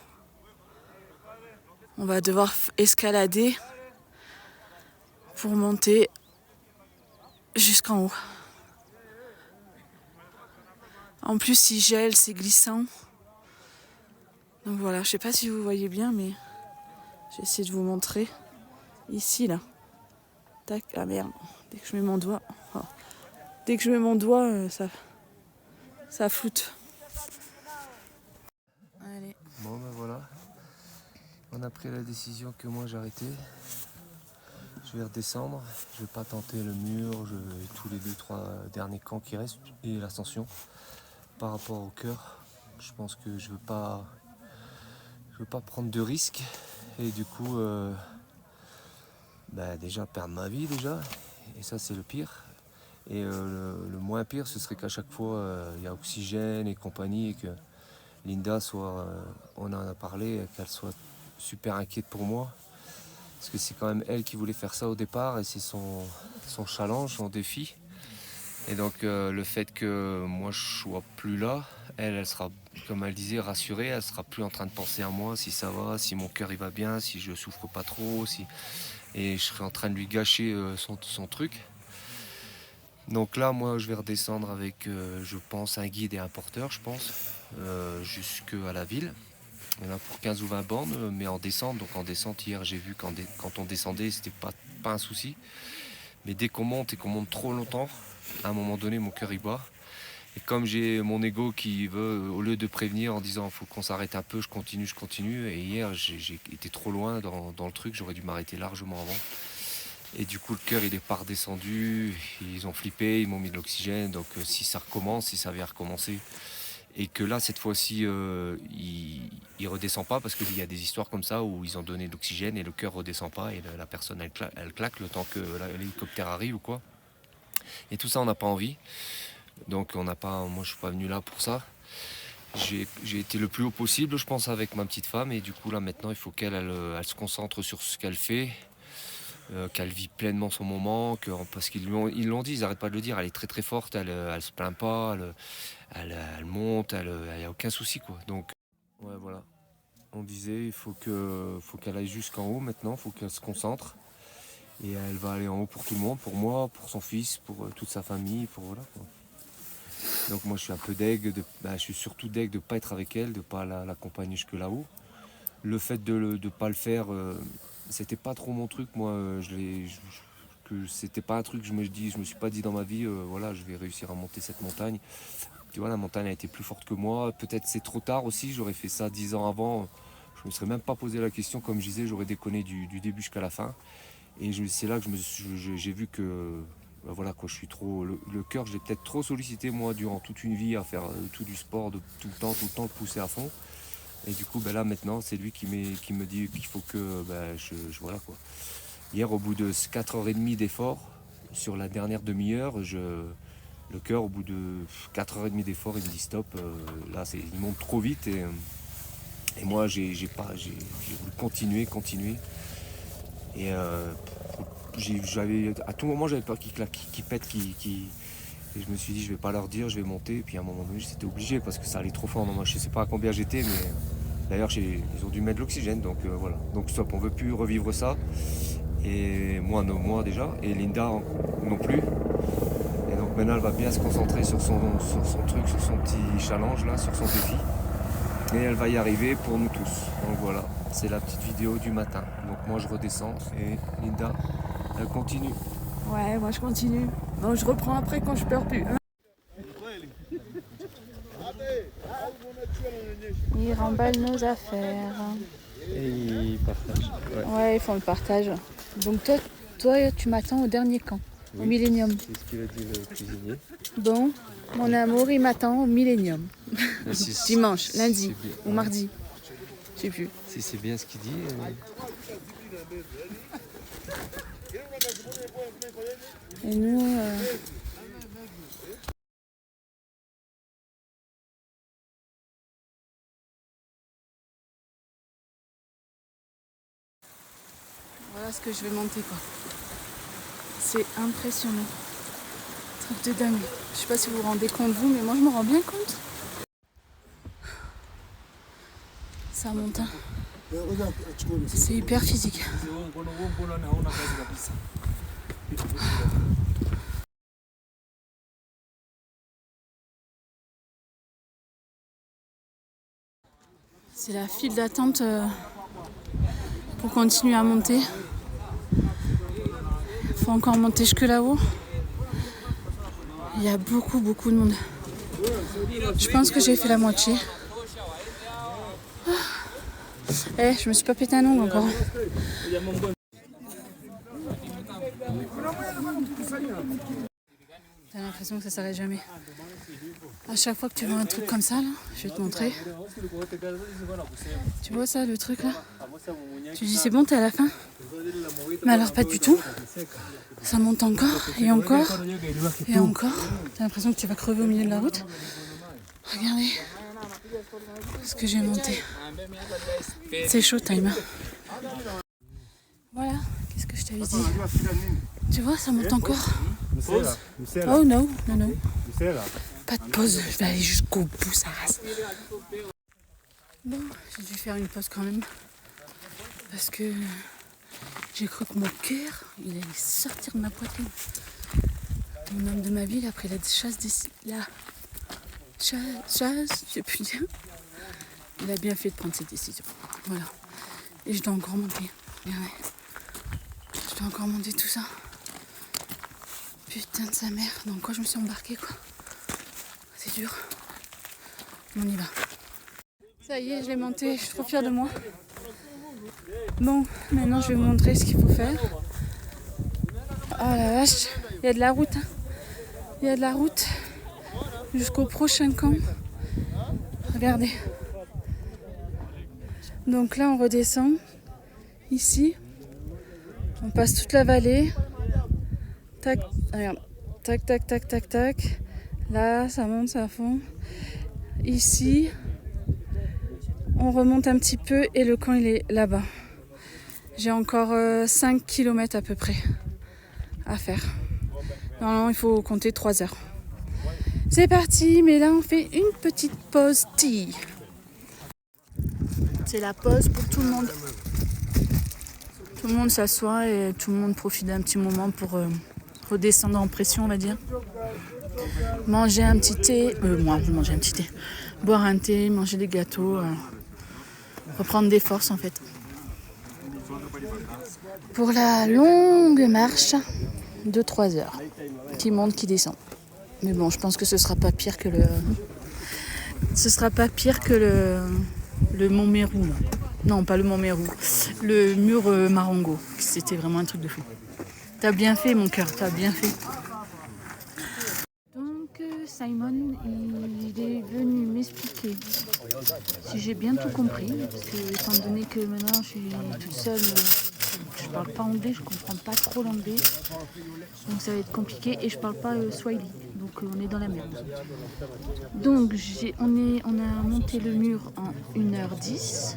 Speaker 2: On va devoir escalader pour monter jusqu'en haut. En plus, il gèle, c'est glissant. Donc voilà, je sais pas si vous voyez bien, mais j'essaie de vous montrer. Ici, là. Tac, ah merde. Dès que je mets mon doigt, ça floute. Allez.
Speaker 1: Bon, voilà. On a pris la décision que moi j'arrêtais. Je vais redescendre. Je vais pas tenter le mur, tous les 2-3 derniers camps qui restent et l'ascension. Par rapport au cœur, je pense que je veux pas prendre de risques et du coup déjà perdre ma vie déjà, et ça c'est le pire. Et le moins pire, ce serait qu'à chaque fois il y a oxygène et compagnie et que Linda on en a parlé, qu'elle soit super inquiète pour moi. Parce que c'est quand même elle qui voulait faire ça au départ et c'est son challenge, son défi. Et donc le fait que moi je sois plus là, elle sera, comme elle disait, rassurée, elle sera plus en train de penser à moi, si ça va, si mon cœur il va bien, si je souffre pas trop, et je serai en train de lui gâcher son truc. Donc là moi je vais redescendre avec je pense un guide et un porteur, je pense, jusqu'à la ville. Il y en a pour 15 ou 20 bornes, mais en descente. Donc en descente, hier, j'ai vu quand on descendait, c'était pas un souci. Mais dès qu'on monte et qu'on monte trop longtemps, à un moment donné, mon cœur y bat. Et comme j'ai mon ego qui veut, au lieu de prévenir en disant faut qu'on s'arrête un peu, je continue. Et hier, j'ai été trop loin dans le truc, j'aurais dû m'arrêter largement avant. Et du coup, le cœur, il est pas redescendu. Ils ont flippé, ils m'ont mis de l'oxygène. Donc si ça recommence, si ça vient recommencer, et que là, cette fois-ci, il redescend pas parce qu'il y a des histoires comme ça où ils ont donné de l'oxygène et le cœur redescend pas et la personne, elle claque le temps que l'hélicoptère arrive ou quoi. Et tout ça, on n'a pas envie. Donc moi, je suis pas venu là pour ça. J'ai été le plus haut possible, je pense, avec ma petite femme. Et du coup, là, maintenant, il faut qu'elle se concentre sur ce qu'elle fait. Qu'elle vit pleinement son moment, parce qu'ils l'ont dit, ils n'arrêtent pas de le dire, elle est très très forte, elle se plaint pas, elle monte, il n'y a aucun souci quoi. Donc ouais voilà, on disait il faut qu'elle aille jusqu'en haut maintenant, il faut qu'elle se concentre et elle va aller en haut pour tout le monde, pour moi, pour son fils, pour toute sa famille, pour voilà quoi. Donc moi je suis un peu deg, je suis surtout deg de ne pas être avec elle, de ne pas l'accompagner jusque là-haut. Le fait de ne pas le faire, c'était pas trop mon truc, moi. C'était pas un truc que je me suis pas dit dans ma vie, voilà, je vais réussir à monter cette montagne. Tu vois, la montagne a été plus forte que moi. Peut-être c'est trop tard aussi, j'aurais fait ça 10 ans avant. Je me serais même pas posé la question, comme je disais, j'aurais déconné du début jusqu'à la fin. Et c'est là que j'ai vu que, voilà quoi, je suis trop. Le cœur, je l'ai peut-être trop sollicité, moi, durant toute une vie, à faire tout du sport, tout le temps, le pousser à fond. Et du coup, là, maintenant, c'est lui qui me dit qu'il faut que voilà quoi. Hier, au bout de 4h30 d'effort, sur la dernière demi-heure, le cœur, au bout de 4h30 d'effort, il me dit stop. Là, il monte trop vite et moi, j'ai voulu continuer. Et à tout moment, j'avais peur qu'il pète, et je me suis dit, je vais pas leur dire, je vais monter. Et puis à un moment donné, j'étais obligé parce que ça allait trop fort. Moi, je sais pas à combien j'étais, mais d'ailleurs, ils ont dû mettre de l'oxygène. Donc voilà. Donc stop, on veut plus revivre ça. Et moi déjà. Et Linda non plus. Et donc maintenant, elle va bien se concentrer sur son truc, sur son petit challenge là, sur son défi. Et elle va y arriver pour nous tous. Donc voilà, c'est la petite vidéo du matin. Donc moi, je redescends et Linda, elle continue.
Speaker 2: Ouais, moi je continue. Non, je reprends après quand je pleure plus. Ils remballent nos affaires.
Speaker 6: Et ils partagent.
Speaker 2: Ouais, ils font le partage. Donc toi tu m'attends au dernier camp, au Millennium.
Speaker 6: C'est ce qu'il a dit le cuisinier.
Speaker 2: Bon, mon amour, il m'attend au Millennium. Dimanche, lundi ou mardi. Je sais plus.
Speaker 6: Si c'est bien ce qu'il dit.
Speaker 2: Et nous... Voilà ce que je vais monter quoi. C'est impressionnant. Truc de dingue. Je sais pas si vous vous rendez compte vous, mais moi je me rends bien compte. Ça monte. Hein. C'est hyper physique. C'est la file d'attente pour continuer à monter. Il faut encore monter jusque là-haut. Il y a beaucoup de monde. Je pense que j'ai fait la moitié. Je me suis pas pété un ongle encore. T'as l'impression que ça s'arrête jamais. À chaque fois que tu vois un truc comme ça, là, je vais te montrer. Tu vois ça, le truc là? Tu dis c'est bon, t'es à la fin? Mais alors pas du tout. Ça monte encore et encore et encore. T'as l'impression que tu vas crever au milieu de la route. Regardez ce que j'ai monté. C'est showtime. Voilà, qu'est-ce que je t'avais dit? Tu vois, ça monte encore. Oh non. Pas de pause, je vais aller jusqu'au bout, ça rase. Bon, j'ai dû faire une pause quand même. Parce que j'ai cru que mon cœur, il allait sortir de ma poitrine. Mon homme de ma vie, il a pris la chasse, je sais plus dire. Il a bien fait de prendre cette décision. Voilà. Et je dois encore monter. Regardez. Je dois encore monter tout ça. Putain de sa mère. Dans quoi je me suis embarquée, quoi. C'est dur. On y va. Ça y est, je l'ai monté. Je suis trop fière de moi. Bon, maintenant je vais vous montrer ce qu'il faut faire. Oh la vache. Il y a de la route. Hein. Il y a de la route jusqu'au prochain camp. Regardez. Donc là, on redescend. Ici. On passe toute la vallée. Tac, regarde. Tac, tac, tac, tac, tac. Là, ça monte, ça fond. Ici, on remonte un petit peu et le camp, il est là-bas. J'ai encore 5 km à peu près à faire. Normalement, il faut compter 3 heures. C'est parti, mais là, on fait une petite pause tea. C'est la pause pour tout le monde. Tout le monde s'assoit et tout le monde profite d'un petit moment pour redescendre en pression, on va dire. Manger un petit thé. Moi, je mangeais un petit thé. Boire un thé, manger des gâteaux. Reprendre des forces, en fait. Pour la longue marche de 3 heures. Qui monte, qui descend. Mais bon, je pense que ce sera pas pire que le... Ce sera pas pire que le Mont Mérou. Là. Non, pas le Mont Mérou. Le mur Marengo. C'était vraiment un truc de fou. T'as bien fait, mon cœur. T'as bien fait. Donc, Simon, il est venu m'expliquer si j'ai bien tout compris. Parce que, étant donné que maintenant, je suis toute seule... Je parle pas anglais, je comprends pas trop l'anglais. Donc ça va être compliqué et je parle pas Swahili. Donc on est dans la merde. Donc on a monté le mur en 1h10.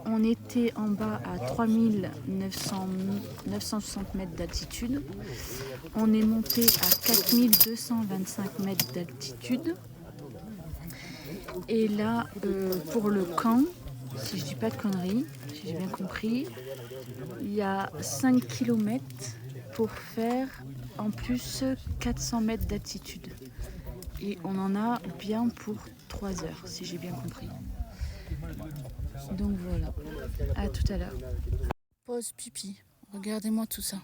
Speaker 2: On était en bas à 3960 mètres d'altitude. On est monté à 4225 mètres d'altitude. Et là, pour le camp, si je dis pas de conneries, si j'ai bien compris, il y a 5 km pour faire en plus 400 mètres d'altitude. Et on en a bien pour 3 heures, si j'ai bien compris. Donc voilà, à tout à l'heure. Pause pipi, regardez-moi tout ça.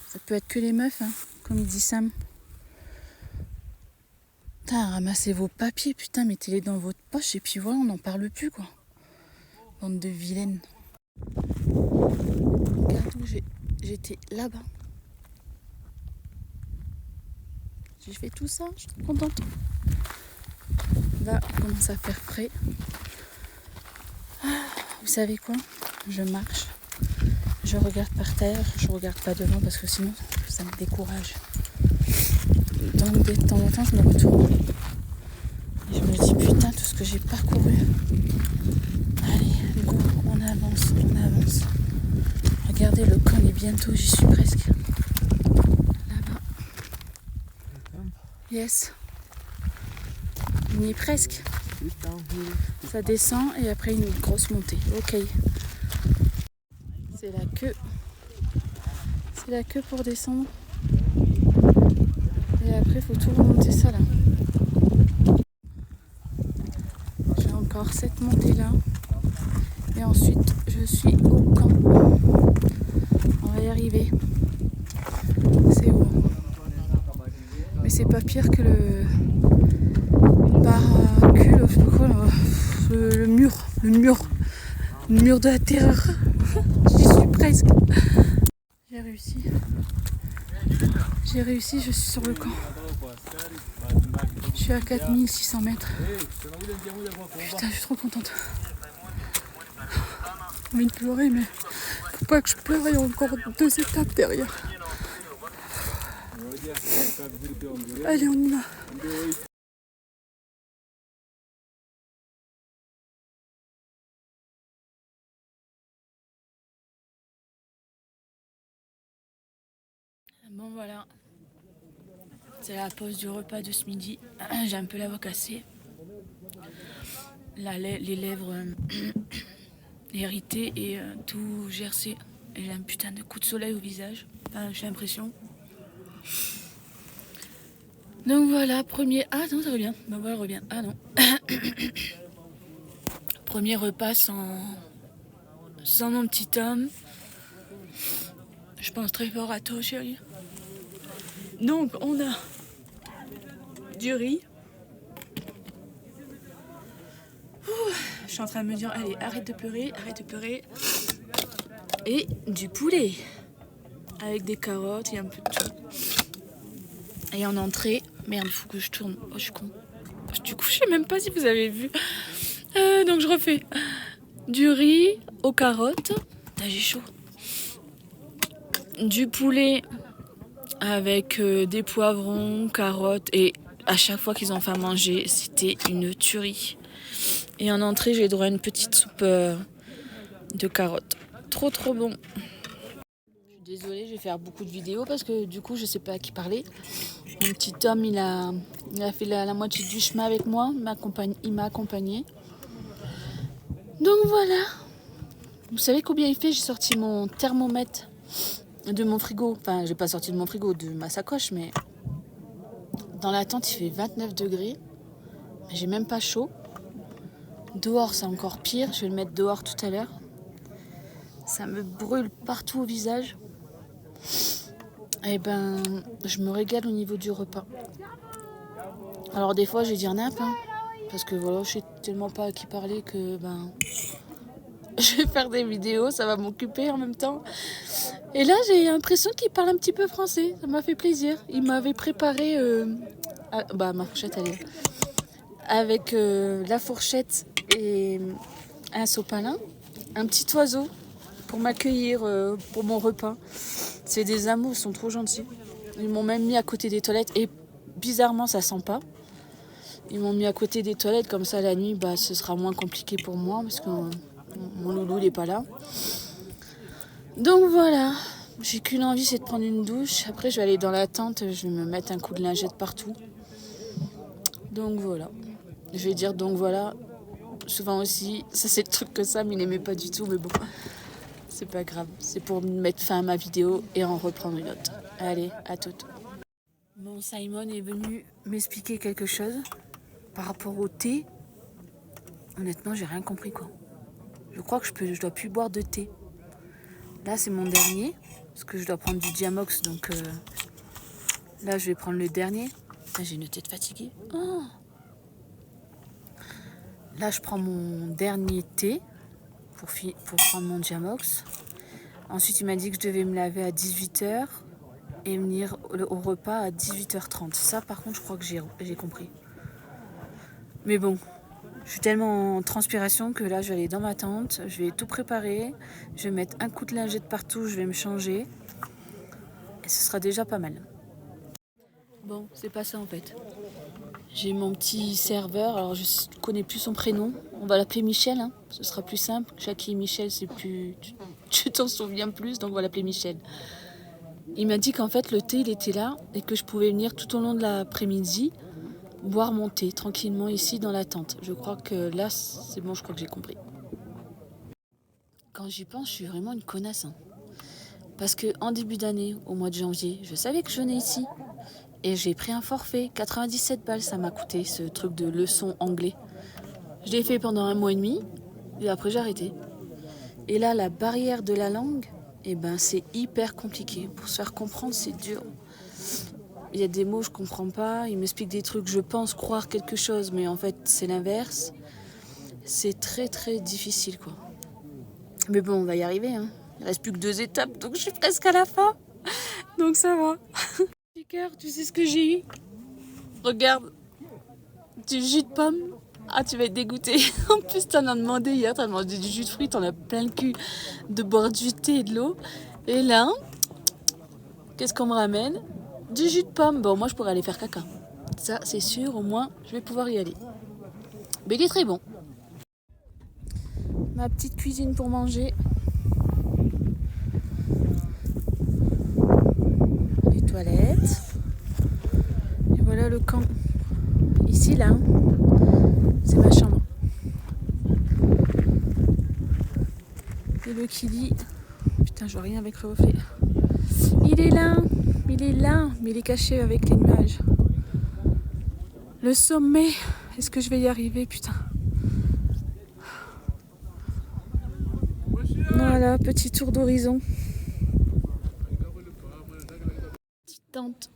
Speaker 2: Ça peut être que les meufs, hein, comme il dit Sam. Putain, ramassez vos papiers, putain, mettez-les dans votre poche et puis voilà, on n'en parle plus, quoi. Bande de vilaines. Regarde où j'étais là-bas. J'ai fait tout ça, je suis trop contente. Là, il commence à faire frais. Vous savez quoi? Je marche, je regarde par terre, je regarde pas devant parce que sinon ça me décourage. Donc de temps en temps je me retourne et je me dis putain tout ce que j'ai parcouru. Allez, go, on avance, on avance. Regardez le camp est bientôt, j'y suis presque. Là-bas. Yes. On y est presque. Ça descend et après une grosse montée. Ok. C'est la queue. C'est la queue pour descendre. Et après il faut tout remonter ça là. J'ai encore cette montée là. Et ensuite je suis au camp. On va y arriver. C'est haut. Mais c'est pas pire que le paracule, je sais pas quoi là. Le mur de la terreur. J'y suis presque. J'ai réussi, je suis sur le camp. Je suis à 4600 mètres. Putain, je suis trop contente. J'ai envie de pleurer, mais faut pas que je pleure, il y a encore 2 étapes derrière. Allez, on y va. Bon voilà, c'est la pause du repas de ce midi. J'ai un peu la voix cassée, les lèvres irritées et tout gercé. Et j'ai un putain de coup de soleil au visage, enfin, j'ai l'impression. Donc voilà, premier... Ah non, ça revient. Ben voilà, revient. Ah non. Premier repas sans mon petit homme. Je pense très fort à toi, chérie. Donc, on a du riz. Je suis en train de me dire, allez, arrête de pleurer. Et du poulet. Avec des carottes et un peu de tout. Et en entrée, merde, il faut que je tourne. Oh, je suis con. Du coup, je sais même pas si vous avez vu. Donc, je refais. Du riz aux carottes. J'ai chaud. Du poulet avec des poivrons, carottes. Et à chaque fois qu'ils ont fait à manger, c'était une tuerie. Et en entrée, j'ai droit à une petite soupe de carottes. Trop bon. Je suis désolée, je vais faire beaucoup de vidéos parce que du coup, je sais pas à qui parler. Mon petit homme, il a fait la moitié du chemin avec moi. Il m'a accompagné. Donc voilà. Vous savez combien il fait? J'ai sorti mon thermomètre de mon frigo. Enfin, j'ai pas sorti de mon frigo, de ma sacoche, mais dans la tente, il fait 29 degrés. Mais j'ai même pas chaud. Dehors, c'est encore pire. Je vais le mettre dehors tout à l'heure. Ça me brûle partout au visage. Et ben, je me régale au niveau du repas. Alors des fois, je vais dire nappe, hein, parce que voilà, je sais tellement pas à qui parler que ben, je vais faire des vidéos, ça va m'occuper en même temps. Et là, j'ai l'impression qu'il parle un petit peu français. Ça m'a fait plaisir. Il m'avait préparé, ma fourchette, elle est là. Avec la fourchette et un sopalin, un petit oiseau pour m'accueillir pour mon repas. C'est des amours, ils sont trop gentils. Ils m'ont même mis à côté des toilettes et bizarrement ça sent pas. Ils m'ont mis à côté des toilettes, comme ça la nuit ce sera moins compliqué pour moi parce que mon loulou il est pas là. Donc voilà, j'ai qu'une envie, c'est de prendre une douche. Après je vais aller dans la tente, je vais me mettre un coup de lingette partout. Donc voilà. Je vais dire donc voilà, souvent aussi, ça c'est le truc que Sam il n'aimait pas du tout, mais bon, c'est pas grave. C'est pour mettre fin à ma vidéo et en reprendre une autre. Allez, à toutes. Bon, Simon est venu m'expliquer quelque chose par rapport au thé. Honnêtement, j'ai rien compris quoi. Je crois que je dois plus boire de thé. Là, c'est mon dernier, parce que je dois prendre du Diamox, donc là, je vais prendre le dernier. Là, j'ai une tête fatiguée. Oh. Là, je prends mon dernier thé pour prendre mon Diamox. Ensuite, il m'a dit que je devais me laver à 18h et venir au repas à 18h30. Ça, par contre, je crois que j'ai compris. Mais bon, je suis tellement en transpiration que là, je vais aller dans ma tente. Je vais tout préparer. Je vais mettre un coup de lingette partout. Je vais me changer. Et ce sera déjà pas mal. Bon, c'est pas ça en fait. J'ai mon petit serveur, alors je connais plus son prénom. On va l'appeler Michel, hein. Ce sera plus simple. Jackie et Michel, c'est plus... Tu t'en souviens plus, donc on va l'appeler Michel. Il m'a dit qu'en fait le thé il était là et que je pouvais venir tout au long de l'après-midi boire mon thé tranquillement ici dans la tente. Je crois que là c'est bon, je crois que j'ai compris. Quand j'y pense, je suis vraiment une connasse. Hein. Parce qu'en début d'année, au mois de janvier, je savais que je venais ici. Et j'ai pris un forfait, 97 balles ça m'a coûté, ce truc de leçon anglais. Je l'ai fait pendant 1 mois et demi, et après j'ai arrêté. Et là, la barrière de la langue, c'est hyper compliqué. Pour se faire comprendre, c'est dur. Il y a des mots que je comprends pas, il m'explique des trucs, je pense croire quelque chose, mais en fait, c'est l'inverse. C'est très très difficile, quoi. Mais bon, on va y arriver, hein. Il reste plus que 2 étapes, donc je suis presque à la fin. Donc ça va. Tu sais ce que j'ai eu? Regarde, du jus de pomme. Ah, tu vas être dégoûté. En plus, t'en as demandé hier, t'as demandé du jus de fruits, t'en as plein le cul de boire du thé et de l'eau. Et là, qu'est-ce qu'on me ramène? Du jus de pomme. Bon, moi, je pourrais aller faire caca. Ça, c'est sûr, au moins, je vais pouvoir y aller. Mais il est très bon. Ma petite cuisine pour manger. Toilettes. Et voilà le camp. Ici, là, c'est ma chambre. Et le Kili. Putain, je vois rien avec le reflet. Il est là, mais il est caché avec les nuages. Le sommet. Est-ce que je vais y arriver, putain? Voilà, petit tour d'horizon. Petite tente.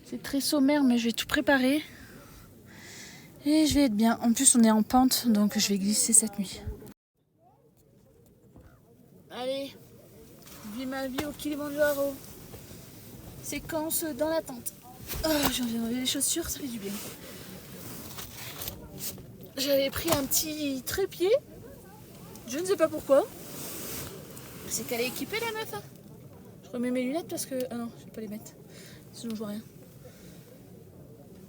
Speaker 2: C'est très sommaire, mais je vais tout préparer. Et je vais être bien. En plus, on est en pente, donc je vais glisser cette nuit. Allez, je vis ma vie au Kilimanjaro. Séquence dans la tente. Oh, j'ai envie d'enlever les chaussures, ça fait du bien. J'avais pris un petit trépied. Je ne sais pas pourquoi. C'est qu'elle est équipée la meuf. Hein. Je remets mes lunettes parce que... Ah non, je vais pas les mettre. Sinon je vois rien.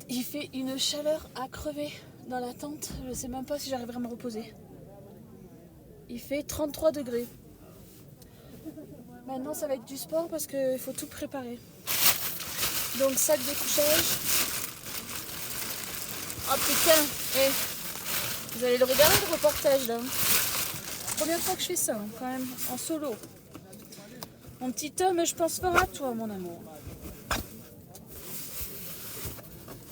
Speaker 2: Il fait une chaleur à crever dans la tente. Je sais même pas si j'arriverai à me reposer. Il fait 33 degrés. Maintenant ça va être du sport parce qu'il faut tout préparer. Donc sac de couchage. Oh putain, vous allez le regarder le reportage là. Première fois que je fais ça hein, quand même, en solo. Mon petit homme, je pense fort à toi mon amour.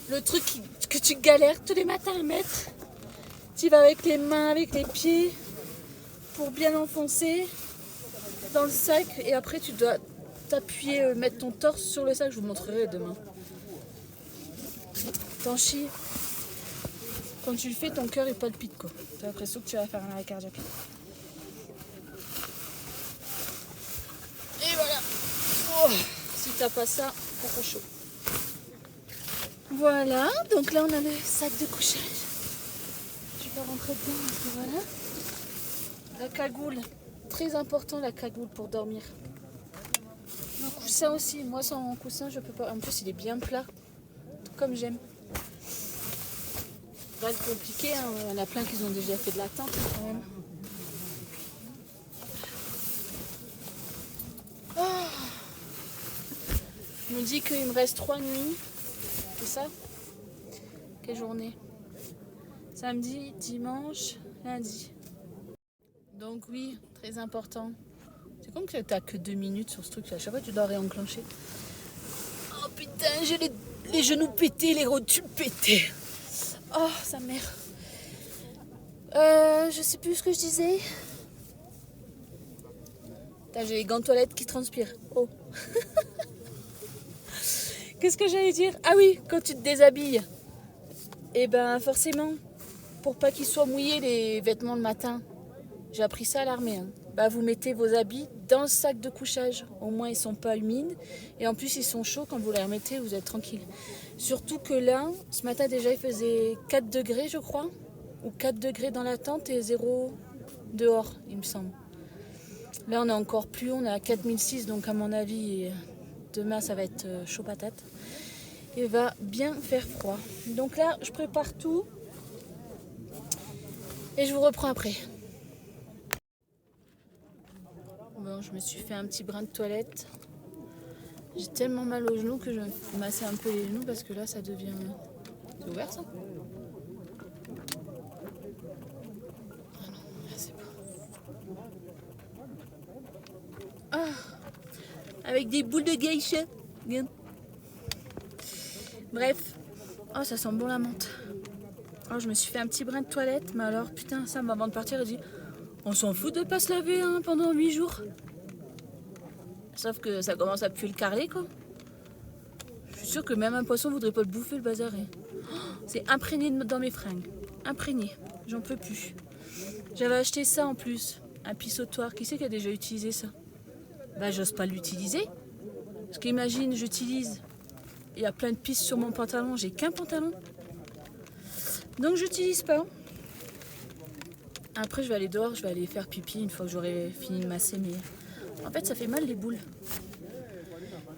Speaker 2: Le truc que tu galères tous les matins à mettre. Tu vas avec les mains, avec les pieds pour bien enfoncer dans le sac et après tu dois t'appuyer, mettre ton torse sur le sac. Je vous montrerai demain. T'en chies. Quand tu le fais, ton cœur il palpite quoi. T'as l'impression que tu vas faire un arrêt cardiaque. Et voilà. Oh, si t'as pas ça, t'as pas chaud. Voilà, donc là on a le sac de couchage. Je vais pas rentrer dedans parce que voilà. La cagoule, très important la cagoule pour dormir. Le coussin aussi, moi sans mon coussin je peux pas. En plus il est bien plat, comme j'aime. Pas compliqué, hein. Il y en a plein qui ont déjà fait de la tente quand même. Oh. Je me dis qu'il me reste 3 nuits. C'est ça? Quelle journée? Samedi, dimanche, lundi. Donc oui, très important. C'est comme que t'as que 2 minutes sur ce truc. À chaque fois tu dois réenclencher. Oh putain, j'ai les genoux pétés, les rotules pétées. Oh, sa mère. Je sais plus ce que je disais. Putain, j'ai les gants de toilette qui transpirent. Oh. Qu'est-ce que j'allais dire? Ah oui, quand tu te déshabilles. Et ben forcément, pour pas qu'ils soient mouillés les vêtements le matin. J'ai appris ça à l'armée. Hein. Bah, vous mettez vos habits dans le sac de couchage. Au moins ils sont pas humides. Et en plus ils sont chauds. Quand vous les remettez, vous êtes tranquille. Surtout que là, ce matin déjà il faisait 4 degrés je crois. Ou 4 degrés dans la tente et 0 dehors il me semble. Là on est encore plus haut, on est à 4006. Donc à mon avis, demain ça va être chaud patate. Et va bien faire froid. Donc là je prépare tout. Et je vous reprends après. Bon, je me suis fait un petit brin de toilette. J'ai tellement mal aux genoux que je vais masser un peu les genoux parce que là ça devient... C'est ouvert ça? Ah non, là c'est pas... Ah, avec des boules de geisha. Bien. Bref. Oh, ça sent bon la menthe. Oh, je me suis fait un petit brin de toilette. Mais alors, putain, ça, avant de partir, elle dit... On s'en fout de pas se laver hein, pendant 8 jours. Sauf que ça commence à puer le carré quoi. Je suis sûre que même un poisson voudrait pas le bouffer le bazar. Oh, c'est imprégné dans mes fringues. Imprégné. J'en peux plus. J'avais acheté ça en plus. Un pissotoir. Qui c'est qui a déjà utilisé ça? Bah j'ose pas l'utiliser. Parce qu'imagine j'utilise. Il y a plein de pistes sur mon pantalon. J'ai qu'un pantalon. Donc j'utilise pas. Après, je vais aller dehors, je vais aller faire pipi une fois que j'aurai fini de masser. Mais en fait, ça fait mal les boules.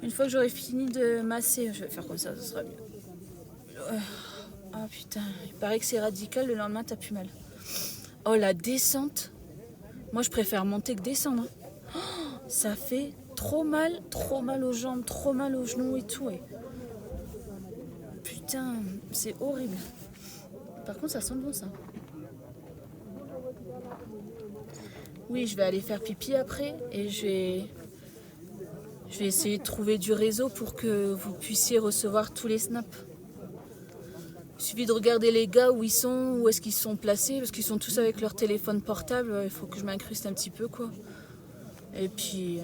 Speaker 2: Une fois que j'aurai fini de masser, je vais faire comme ça sera mieux. Ah putain, il paraît que c'est radical, le lendemain, t'as plus mal. Oh, la descente. Moi, je préfère monter que descendre. Oh, ça fait trop mal aux jambes, trop mal aux genoux et tout. Et... Putain, c'est horrible. Par contre, ça sent bon, ça. Oui, je vais aller faire pipi après et je vais essayer de trouver du réseau pour que vous puissiez recevoir tous les snaps. Il suffit de regarder les gars où ils sont, où est-ce qu'ils sont placés, parce qu'ils sont tous avec leur téléphone portable. Il faut que je m'incruste un petit peu, quoi. Et puis,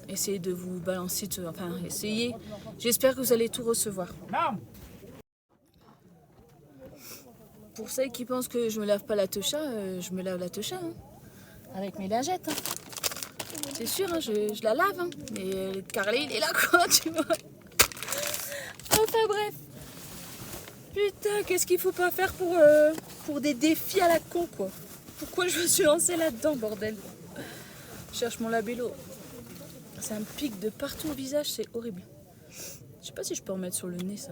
Speaker 2: essayez de vous balancer, enfin, essayez. J'espère que vous allez tout recevoir. Pour celles qui pensent que je me lave pas la techa, je me lave la techa, hein, avec mes lingettes. Hein. C'est sûr, hein, je la lave, hein, mais le carrelé, il est là, quoi, tu vois. Enfin, bref. Putain, qu'est-ce qu'il faut pas faire pour des défis à la con, quoi. Pourquoi je me suis lancée là-dedans, bordel. Je cherche mon labello. Ça me pique de partout au visage, c'est horrible. Je sais pas si je peux en mettre sur le nez, ça.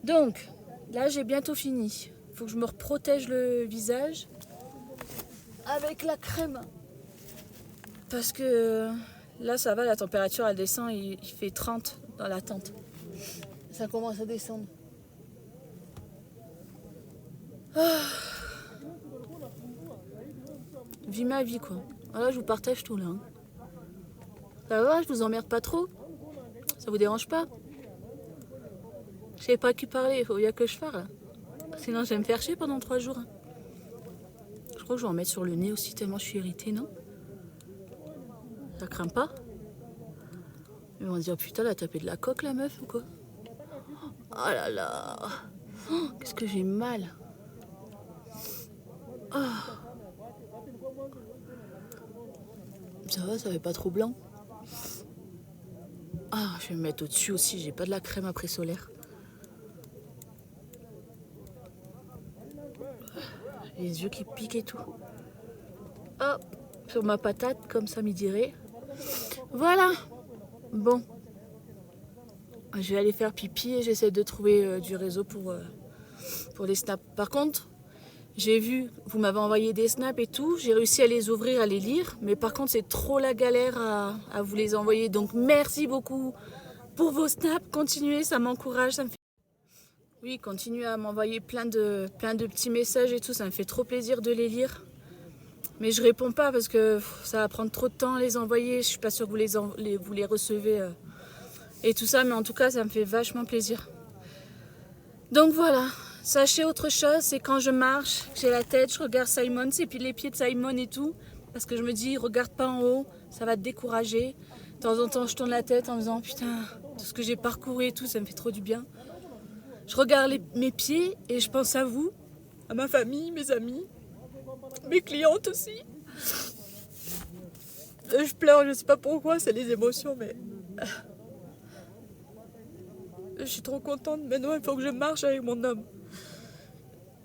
Speaker 2: Donc, là, j'ai bientôt fini. Faut que je me protège le visage avec la crème. Parce que là, ça va, la température, elle descend, il fait 30 dans la tente. Ça commence à descendre. Ah. Vis ma vie, quoi. Voilà, je vous partage tout, là. Hein. Ça va, je vous emmerde pas trop? Ça vous dérange pas? Je sais pas à qui parler, il faut bien que je parle. Sinon, je vais me faire chier pendant 3 jours. Hein. Je crois que je vais en mettre sur le nez aussi, tellement je suis irritée, non? Ça craint pas? Ils vont se dire, putain, elle a tapé de la coque, la meuf, ou quoi? Oh là là! Oh, qu'est-ce que j'ai mal! Oh. Ça va, ça fait pas trop blanc? Ah, je vais me mettre au-dessus aussi, j'ai pas de la crème après solaire. Les yeux qui piquent et tout. Hop, sur ma patate, comme ça m'y dirait. Voilà. Bon. Je vais aller faire pipi et j'essaie de trouver du réseau pour les snaps. Par contre, j'ai vu, vous m'avez envoyé des snaps et tout. J'ai réussi à les ouvrir, à les lire. Mais par contre, c'est trop la galère à vous les envoyer. Donc, merci beaucoup pour vos snaps. Continuez, ça m'encourage, ça me fait... Oui, continuez à m'envoyer plein de petits messages et tout. Ça me fait trop plaisir de les lire. Mais je réponds pas parce que ça va prendre trop de temps à les envoyer. Je suis pas sûre que vous les recevez et tout ça. Mais en tout cas, ça me fait vachement plaisir. Donc voilà. Sachez autre chose, c'est quand je marche, j'ai la tête, je regarde Simon, et puis les pieds de Simon et tout. Parce que je me dis, regarde pas en haut, ça va te décourager. De temps en temps, je tourne la tête en me disant, putain, tout ce que j'ai parcouru et tout, ça me fait trop du bien. Je regarde mes pieds et je pense à vous, à ma famille, mes amis, mes clientes aussi. Je pleure, je sais pas pourquoi, c'est les émotions, mais... Je suis trop contente. Maintenant, il faut que je marche avec mon homme.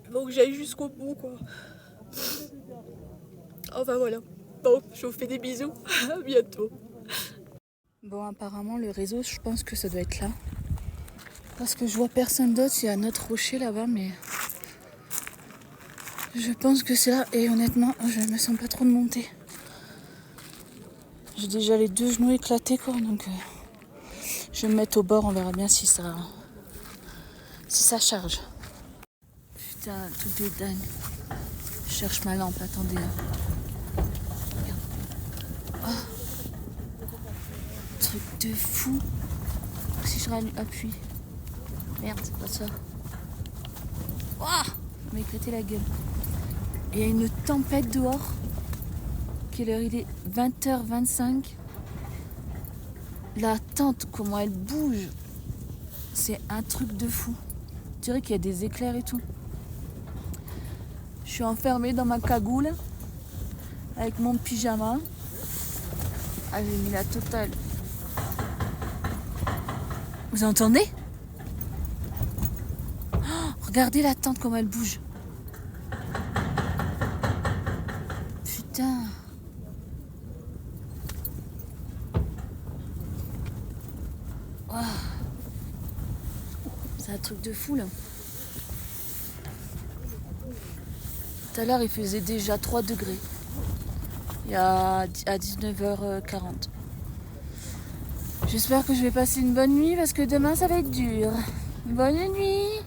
Speaker 2: Il faut que j'aille jusqu'au bout, quoi. Enfin, voilà. Bon, je vous fais des bisous. À bientôt. Bon, apparemment, le réseau, je pense que ça doit être là. Parce que je vois personne d'autre. Il y a un autre rocher là-bas, mais... Je pense que c'est là. Et honnêtement, je me sens pas trop de monter. J'ai déjà les 2 genoux éclatés, quoi. Donc, je vais me mettre au bord. On verra bien si ça charge. Putain, tout est dingue. Je cherche ma lampe, attendez. Regarde. Oh. Truc de fou. Si je appuie. Merde, c'est pas ça. Oh, ça m'a éclaté la gueule. Et il y a une tempête dehors. Quelle heure il est? 20h25. La tente, comment elle bouge. C'est un truc de fou. Je dirais qu'il y a des éclairs et tout. Je suis enfermée dans ma cagoule avec mon pyjama. Ah, j'ai mis la totale. Vous entendez? Oh, regardez la tente comment elle bouge. Putain. Oh. C'est un truc de fou là. Tout à l'heure, il faisait déjà 3 degrés. Il y a à 19h40. J'espère que je vais passer une bonne nuit parce que demain, ça va être dur. Bonne nuit.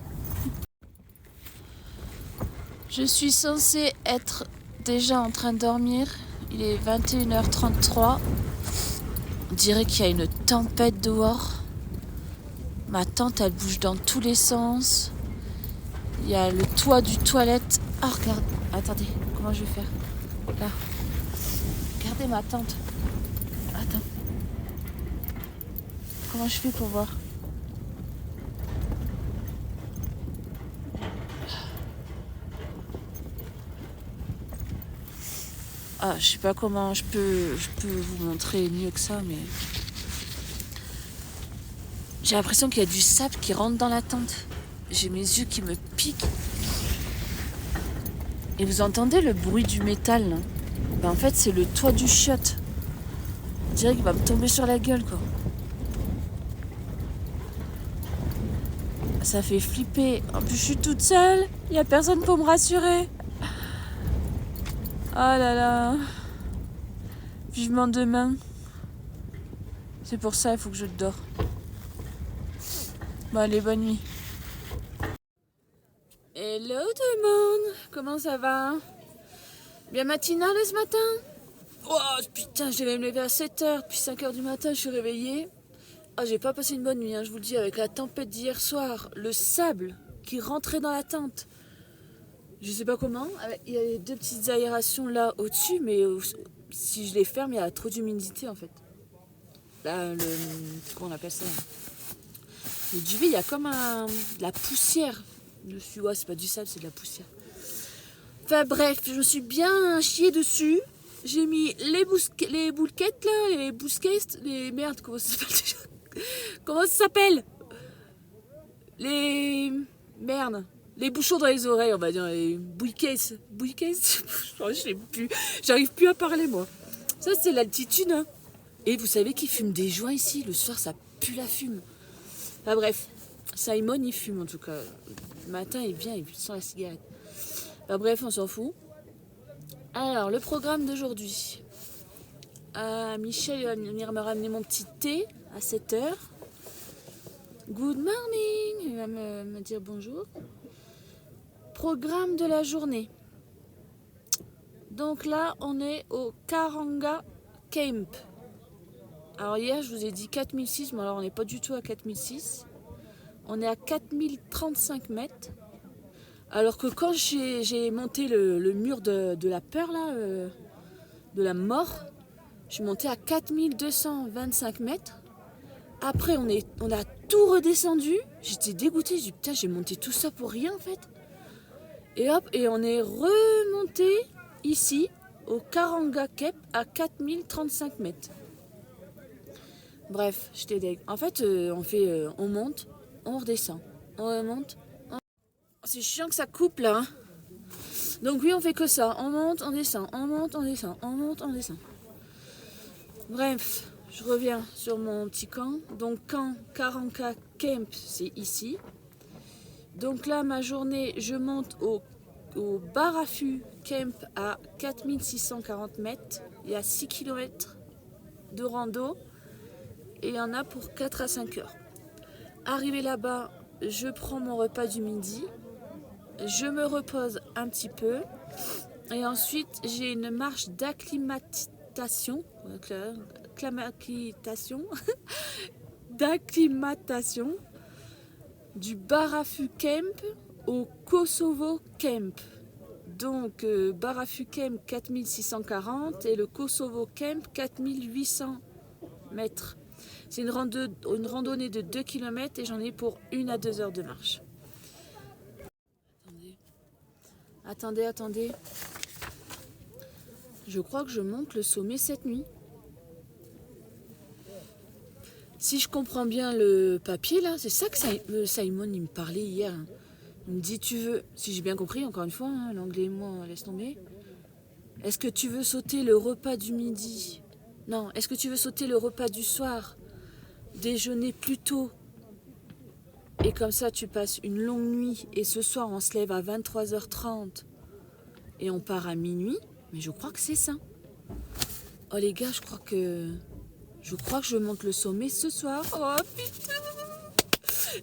Speaker 2: Je suis censée être déjà en train de dormir. Il est 21h33. On dirait qu'il y a une tempête dehors. Ma tente, elle bouge dans tous les sens. Il y a le toit du toilette. Ah, regarde. Attendez, comment je vais faire? Là. Regardez ma tente. Attends. Comment je fais pour voir? Ah, je sais pas comment je peux vous montrer mieux que ça, mais j'ai l'impression qu'il y a du sable qui rentre dans la tente. J'ai mes yeux qui me piquent. Et vous entendez le bruit du métal là? Ben, en fait, c'est le toit du chiotte. On dirait qu'il va me tomber sur la gueule, quoi. Ça fait flipper. En plus, je suis toute seule. Il n'y a personne pour me rassurer. Oh là là. Vivement demain. C'est pour ça, il faut que je dors. Bon, allez, bonne nuit. Hello tout le monde. Comment ça va? Bien matinal ce matin? Oh putain, je devais me lever à 7h. Depuis 5h du matin, je suis réveillée. Ah, j'ai pas passé une bonne nuit, hein, je vous le dis, avec la tempête d'hier soir. Le sable qui rentrait dans la tente. Je sais pas comment. Il y a les 2 petites aérations là au-dessus, mais si je les ferme, il y a trop d'humidité en fait. Là, comment on appelle ça? Le duvet, il y a comme de la poussière dessus. Ouais, c'est pas du sable, c'est de la poussière. Enfin bref, je me suis bien chiée dessus. J'ai mis les boulequettes là, les bousquettes, les merdes, comment ça s'appelle déjà? Comment ça s'appelle? Les merdes. Les bouchons dans les oreilles, on va dire, les bouilcaisses. Bouilcaisses? Je sais plus. J'arrive plus à parler, moi. Ça, c'est l'altitude, hein. Et vous savez qu'ils fument des joints ici. Le soir, ça pue la fume. Enfin bref, Simon, il fume en tout cas. Le matin, il vient, il sent la cigarette. Enfin bref, on s'en fout. Alors, le programme d'aujourd'hui. Michel il va venir me ramener mon petit thé à 7h. Good morning. Il va me dire bonjour. Programme de la journée. Donc là, on est au Karanga Camp. Alors hier, je vous ai dit 4006, mais alors on n'est pas du tout à 4006. On est à 4035 mètres. Alors que quand j'ai monté le mur de la peur, là, de la mort, je suis montée à 4225 mètres. Après, on a tout redescendu. J'étais dégoûtée. J'ai dit, putain, j'ai monté tout ça pour rien, en fait. Et hop, et on est remonté ici, au Karanga Camp, à 4035 mètres. Bref, j'étais deg. En fait, on monte, on redescend. On remonte. C'est chiant que ça coupe, là. Hein. Donc oui, on fait que ça. On monte, on descend. On monte, on descend. On monte, on descend. Bref, je reviens sur mon petit camp. Donc, camp Karanga Camp, c'est ici. Donc là, ma journée, je monte au Barafu Camp à 4640 mètres. Il y a 6 km de rando. Et il y en a pour 4 à 5 heures. Arrivé là-bas, je prends mon repas du midi. Je me repose un petit peu. Et ensuite, j'ai une marche d'acclimatation. D'acclimatation du Barafu Camp au Kosovo Camp. Donc, Barafu Camp 4640 et le Kosovo Camp 4800 mètres. C'est une randonnée de 2 km et j'en ai pour 1 à 2 heures de marche. Attendez. Je crois que je monte le sommet cette nuit. Si je comprends bien le papier là, c'est ça que Simon il me parlait hier. Il me dit, tu veux, si j'ai bien compris, encore une fois, hein, l'anglais et moi, laisse tomber. Est-ce que tu veux sauter le repas du midi? Non, est-ce que tu veux sauter le repas du soir? Déjeuner plus tôt? Et comme ça, tu passes une longue nuit. Et ce soir, on se lève à 23h30. Et on part à minuit. Mais je crois que c'est ça. Oh les gars, je crois que je monte le sommet ce soir. Oh putain!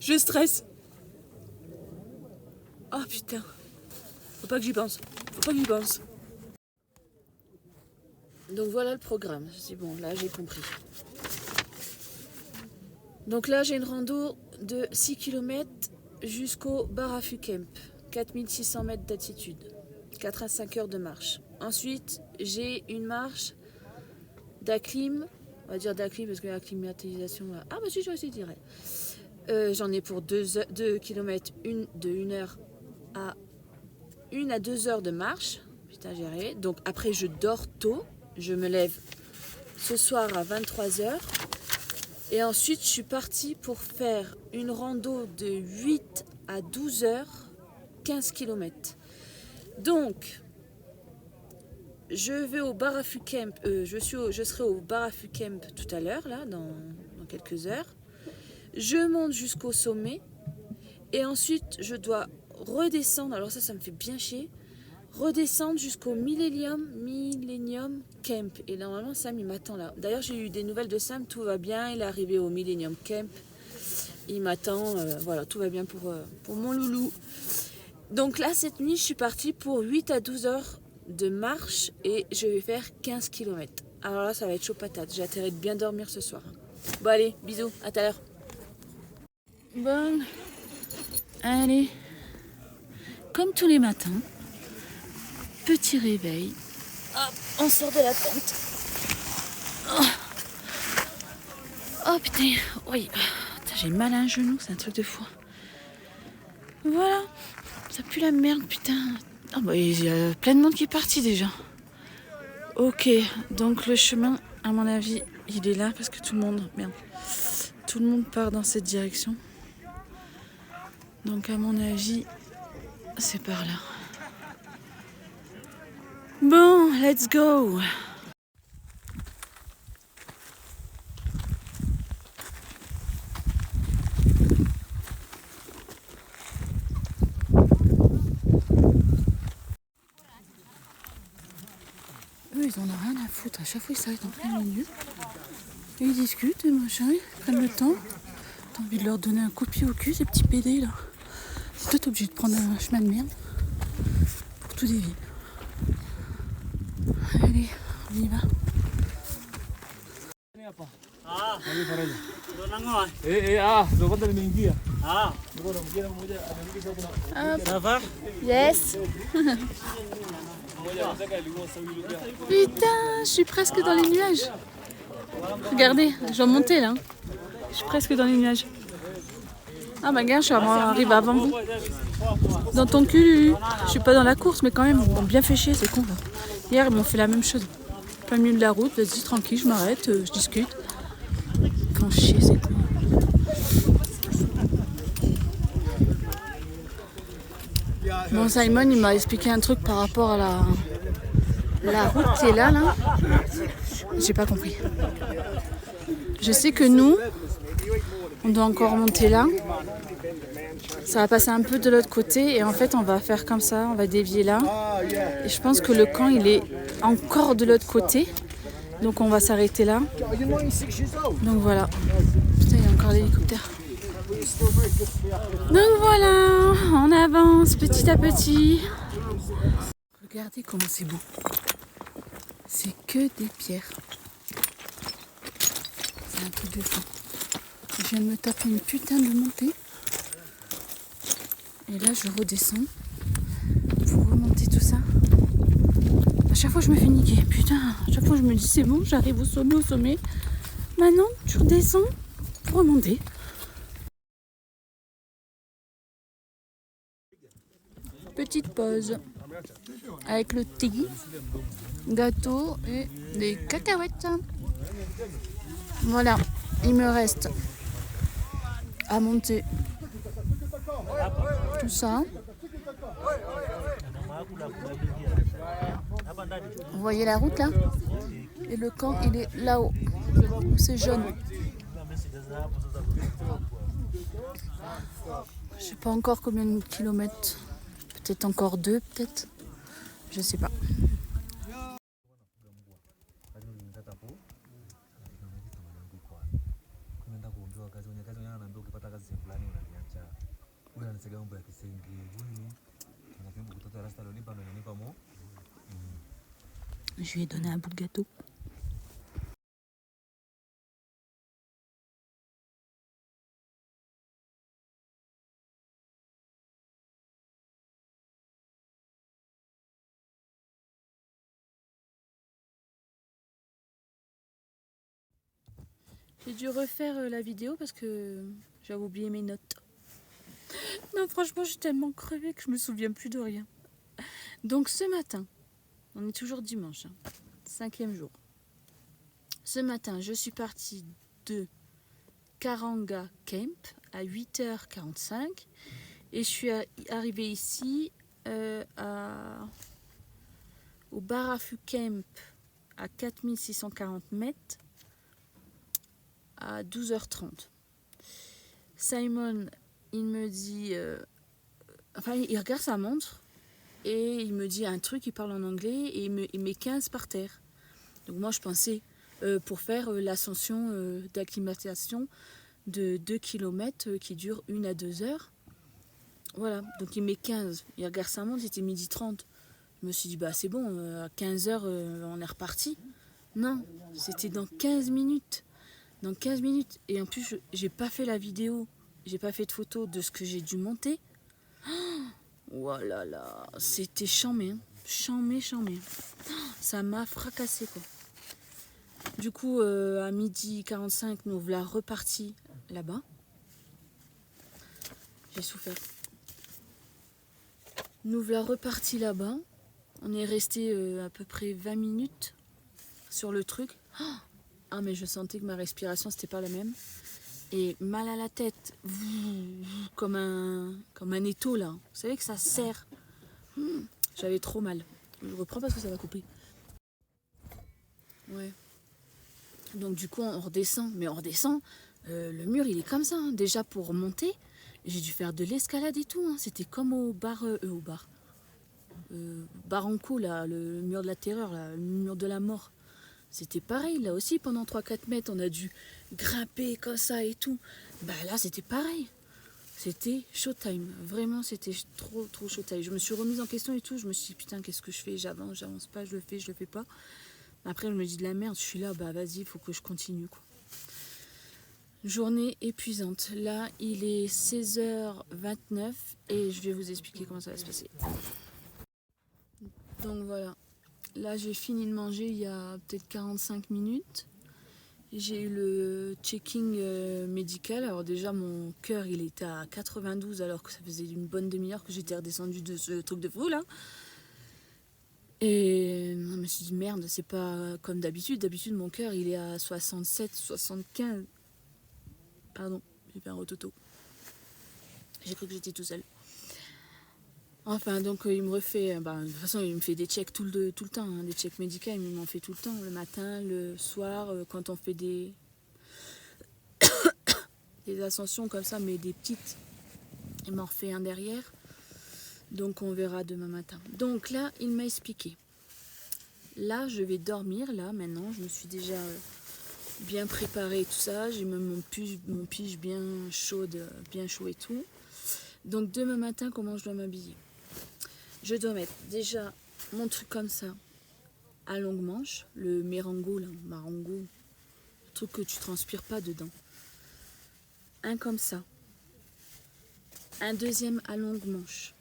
Speaker 2: Je stresse. Oh putain. Faut pas que j'y pense. Donc voilà le programme. C'est bon, là j'ai compris. Donc là j'ai une rando de 6 km jusqu'au Barafu Camp, 4600 mètres d'altitude, 4 à 5 heures de marche. Ensuite, j'ai une marche d'acclim, on va dire d'acclim parce que la climatisation... Ah bah si, je aussi dirais. J'en ai pour 2 km, de 1 heure à 1 à 2 heures de marche. Putain, j'ai rêvé. Donc après, je dors tôt. Je me lève ce soir à 23h. Et ensuite, je suis partie pour faire une rando de 8 à 12 heures, 15 km. Donc, je vais au Barafu Camp. Je serai au Barafu Camp tout à l'heure, là, dans quelques heures. Je monte jusqu'au sommet. Et ensuite, je dois redescendre. Alors ça me fait bien chier. Redescendre jusqu'au Millennium Camp. Et normalement, Sam, il m'attend là. D'ailleurs, j'ai eu des nouvelles de Sam. Tout va bien. Il est arrivé au Millennium Camp. Il m'attend. Voilà, tout va bien pour mon loulou. Donc là, cette nuit, je suis partie pour 8 à 12 heures de marche. Et je vais faire 15 km. Alors là, ça va être chaud patate. J'ai intérêt de bien dormir ce soir. Bon, allez, bisous. À tout à l'heure. Bon. Allez. Comme tous les matins. Petit réveil. Hop, on sort de la tente. Oh putain, oui. J'ai mal à un genou, c'est un truc de fou. Voilà, ça pue la merde, putain. Ah bah il y a plein de monde qui est parti déjà. Ok, donc le chemin, à mon avis, il est là parce que tout le monde part dans cette direction. Donc à mon avis, c'est par là. Bon, let's go. Eux, ils en ont rien à foutre. À chaque fois, ils s'arrêtent en plein milieu. Et ils discutent, et machin, ils prennent le temps. T'as envie de leur donner un coup de pied au cul, ces petits PD là. Toi, t'es obligé de prendre un chemin de merde pour tout dévier. Allez, on y va. Yes. Putain, je suis presque dans les nuages. Regardez, je vais monter là. Je suis presque dans les nuages. Ah bah gars, je suis arrivée avant vous. Dans ton cul, je suis pas dans la course, mais quand même, ils m'ont bien fait chier, c'est con là. Hier, ils m'ont fait la même chose. Plein milieu de la route, vas-y, tranquille, je m'arrête, je discute. Quand chier, c'est con. Bon, Simon, il m'a expliqué un truc par rapport à la route qui est là. J'ai pas compris. Je sais que nous, on doit encore monter là. Ça va passer un peu de l'autre côté et en fait on va faire comme ça, on va dévier là. Et je pense que le camp il est encore de l'autre côté. Donc on va s'arrêter là. Donc voilà. Putain, il y a encore l'hélicoptère. Donc voilà, on avance petit à petit. Regardez comment c'est beau. C'est que des pierres. C'est un truc de fou. Je viens de me taper une putain de montée. Et là, je redescends pour remonter tout ça. À chaque fois, je me fais niquer. Putain, à chaque fois, je me dis, c'est bon, j'arrive au sommet. Maintenant, tu redescends pour remonter. Petite pause avec le thé, gâteau et des cacahuètes. Voilà, il me reste à monter tout ça. Vous voyez la route là? Et le camp il est là-haut. C'est jaune. Je sais pas encore combien de kilomètres. Peut-être encore 2, peut-être. Je sais pas. Je lui ai donné un bout de gâteau. J'ai dû refaire la vidéo parce que j'avais oublié mes notes. Non, franchement, je suis tellement crevée que je me souviens plus de rien. Donc ce matin, on est toujours dimanche, hein, 5e jour. Ce matin, je suis partie de Karanga Camp à 8h45 et je suis arrivée ici au Barafu Camp à 4640 mètres à 12h30. Simon, il me dit... enfin, il regarde sa montre et il me dit un truc, il parle en anglais et il met 15 par terre. Donc moi, je pensais pour faire l'ascension d'acclimatation de 2 km qui dure 1 à 2 heures. Voilà, donc il met 15. Il regarde sa montre, c'était 12h30. Je me suis dit, bah c'est bon, à 15h, on est reparti. Non, c'était dans 15 minutes. Dans 15 minutes. Et en plus, j'ai pas fait la vidéo. J'ai pas fait de photo de ce que j'ai dû monter. Oh là là, c'était chambé. Hein. Chambé. Ça m'a fracassé, quoi. Du coup, à 12h45, nous voilà repartis là-bas. J'ai souffert. Nous voilà repartis là-bas. On est resté à peu près 20 minutes sur le truc. Ah, mais je sentais que ma respiration, c'était pas la même. Et mal à la tête, comme un étau là. Vous savez que ça serre. J'avais trop mal. Je reprends parce que ça va couper. Ouais. Donc du coup, on redescend. Mais on redescend. Le mur, il est comme ça. Hein. Déjà, pour monter, j'ai dû faire de l'escalade et tout. Hein. C'était comme au bar. Barranco, là, le mur de la terreur, là, le mur de la mort. C'était pareil, là aussi, pendant 3-4 mètres, on a dû grimper comme ça et tout. Bah là, c'était pareil. C'était showtime. Vraiment, c'était trop showtime. Je me suis remise en question et tout. Je me suis dit, putain, qu'est-ce que je fais? J'avance pas, je le fais pas. Après, je me dis de la merde, je suis là, bah vas-y, il faut que je continue, quoi. Journée épuisante. Là, il est 16h29 et je vais vous expliquer comment ça va se passer. Donc voilà, là j'ai fini de manger il y a peut-être 45 minutes. J'ai eu le checking médical. Alors déjà mon cœur il était à 92 alors que ça faisait une bonne demi-heure que j'étais redescendue de ce truc de fou là. Et je me suis dit merde, c'est pas comme d'habitude. D'habitude mon cœur il est à 67, 75. Pardon, j'ai fait un rototo. J'ai cru que j'étais tout seul. Enfin, donc il me refait, de toute façon il me fait des checks tout le temps, hein, des checks médicaux, il m'en fait tout le temps, le matin, le soir, quand on fait des ascensions comme ça, mais des petites, il m'en refait un derrière, donc on verra demain matin. Donc là, il m'a expliqué, là je vais dormir, là maintenant, je me suis déjà bien préparée tout ça, j'ai même mon pige bien chaude, bien chaud et tout. Donc demain matin, comment je dois m'habiller? Je dois mettre déjà mon truc comme ça, à longue manche, le marango, le truc que tu transpires pas dedans. Un comme ça. Un deuxième à longue manche.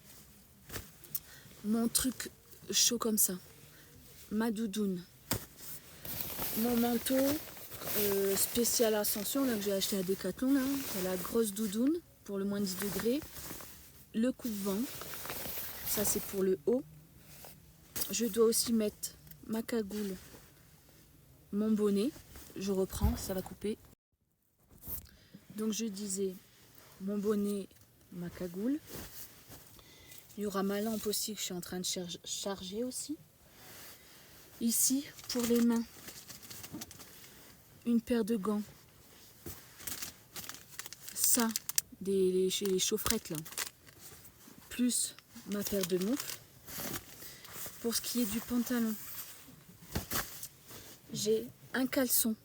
Speaker 2: Mon truc chaud comme ça. Ma doudoune. Mon manteau spécial ascension là, que j'ai acheté à Decathlon, là, la grosse doudoune pour le moins 10 degrés. Le coupe-vent. Ça c'est pour le haut. Je dois aussi mettre ma cagoule, mon bonnet. Je reprends, ça va couper. Donc je disais mon bonnet, ma cagoule. Il y aura ma lampe aussi que je suis en train de charger aussi. Ici, pour les mains, une paire de gants. Ça, les chaufferettes là. Plus ma paire de moufles. Pour ce qui est du pantalon, j'ai un caleçon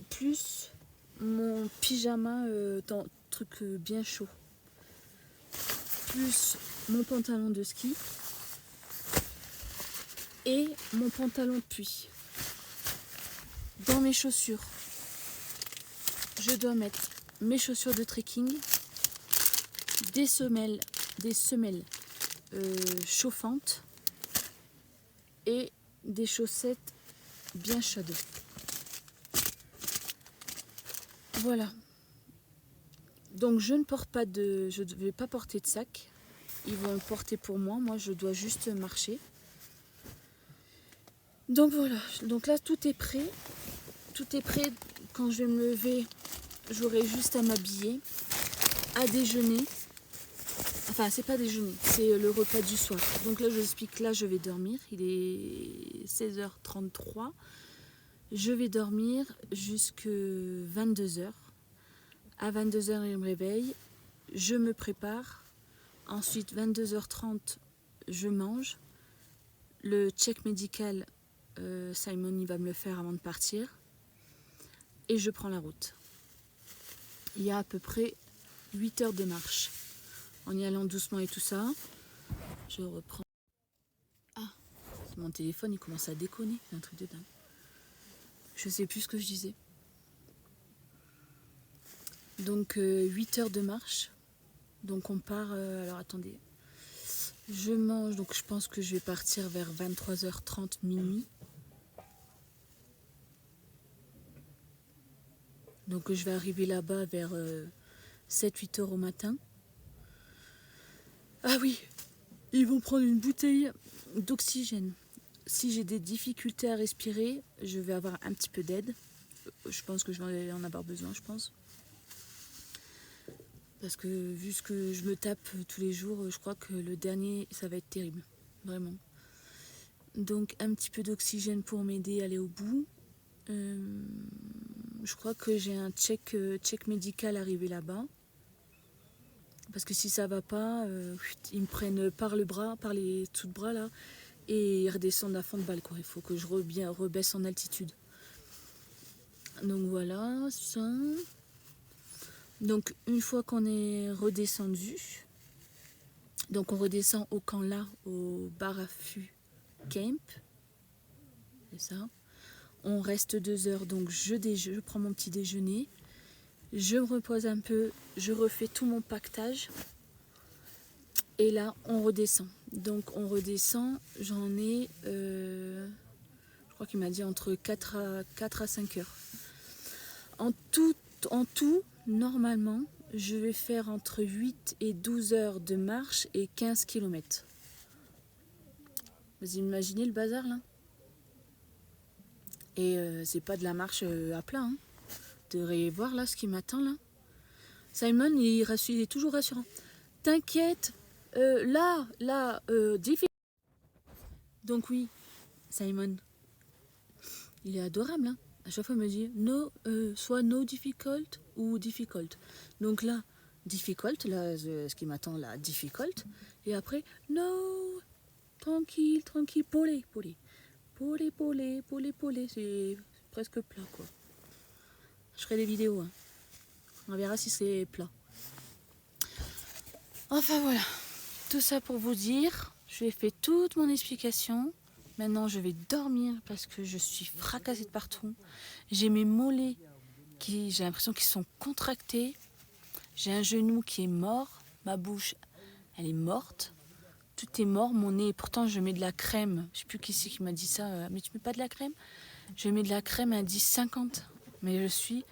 Speaker 2: plus mon pyjama truc bien chaud, plus mon pantalon de ski et mon pantalon de pluie. Dans mes chaussures, je dois mettre mes chaussures de trekking, des semelles chauffantes et des chaussettes bien chaudes. Voilà. Donc je ne porte pas de... Je ne vais pas porter de sac. Ils vont le porter pour moi. Moi, je dois juste marcher. Donc voilà. Donc là, tout est prêt. Tout est prêt. Quand je vais me lever, j'aurai juste à m'habiller, à déjeuner. Enfin, c'est pas déjeuner, c'est le repas du soir. Donc là, je vous explique, là, je vais dormir. Il est 16h33. Je vais dormir jusqu'à 22h. À 22h, je me réveille. Je me prépare. Ensuite, 22h30, je mange. Le check médical, Simon, il va me le faire avant de partir. Et je prends la route. Il y a à peu près 8 heures de marche. En y allant doucement et tout ça, je reprends. Ah, mon téléphone, il commence à déconner. C'est un truc de dingue. Je sais plus ce que je disais. Donc 8 heures de marche. Donc on part, alors attendez. Je mange, donc je pense que je vais partir vers 23h30 minuit. Donc je vais arriver là-bas vers 7-8 heures au matin. Ah oui, ils vont prendre une bouteille d'oxygène. Si j'ai des difficultés à respirer, je vais avoir un petit peu d'aide. Je pense que je vais en avoir besoin, je pense. Parce que vu ce que je me tape tous les jours, je crois que le dernier, ça va être terrible. Vraiment. Donc un petit peu d'oxygène pour m'aider à aller au bout. Je crois que j'ai un check médical arrivé là-bas. Parce que si ça va pas, ils me prennent par le bras, par les dessous de bras là, et ils redescendent à fond de balle, quoi. Il faut que je rebaisse en altitude. Donc voilà, ça. Donc une fois qu'on est redescendu, donc on redescend au camp là, au Barafu Camp. C'est ça. On reste 2 heures, donc je prends mon petit déjeuner. Je me repose un peu, je refais tout mon pactage. Et là, on redescend. Donc on redescend, j'en ai, je crois qu'il m'a dit entre 4 à 5 heures. En tout, normalement, je vais faire entre 8 et 12 heures de marche et 15 km. Vous imaginez le bazar là? Et c'est pas de la marche à plat, hein. Vous devriez voir là ce qui m'attend là. Simon, il est toujours rassurant. T'inquiète, difficile. Donc oui, Simon, il est adorable, hein. À chaque fois, il me dit soit no difficult ou difficult. Donc là, difficult, là, ce qui m'attend là, difficult. Et après, no, tranquille, polé. C'est presque plat, quoi. Je ferai des vidéos, hein. On verra si c'est plat. Enfin voilà, tout ça pour vous dire, j'ai fait toute mon explication. Maintenant, je vais dormir parce que je suis fracassée de partout. J'ai mes mollets j'ai l'impression qu'ils sont contractés. J'ai un genou qui est mort. Ma bouche, elle est morte. Tout est mort. Mon nez, pourtant, je mets de la crème. Je ne sais plus qui c'est qui m'a dit ça. Mais tu mets pas de la crème? Je mets de la crème à 10,50. Mais j'ai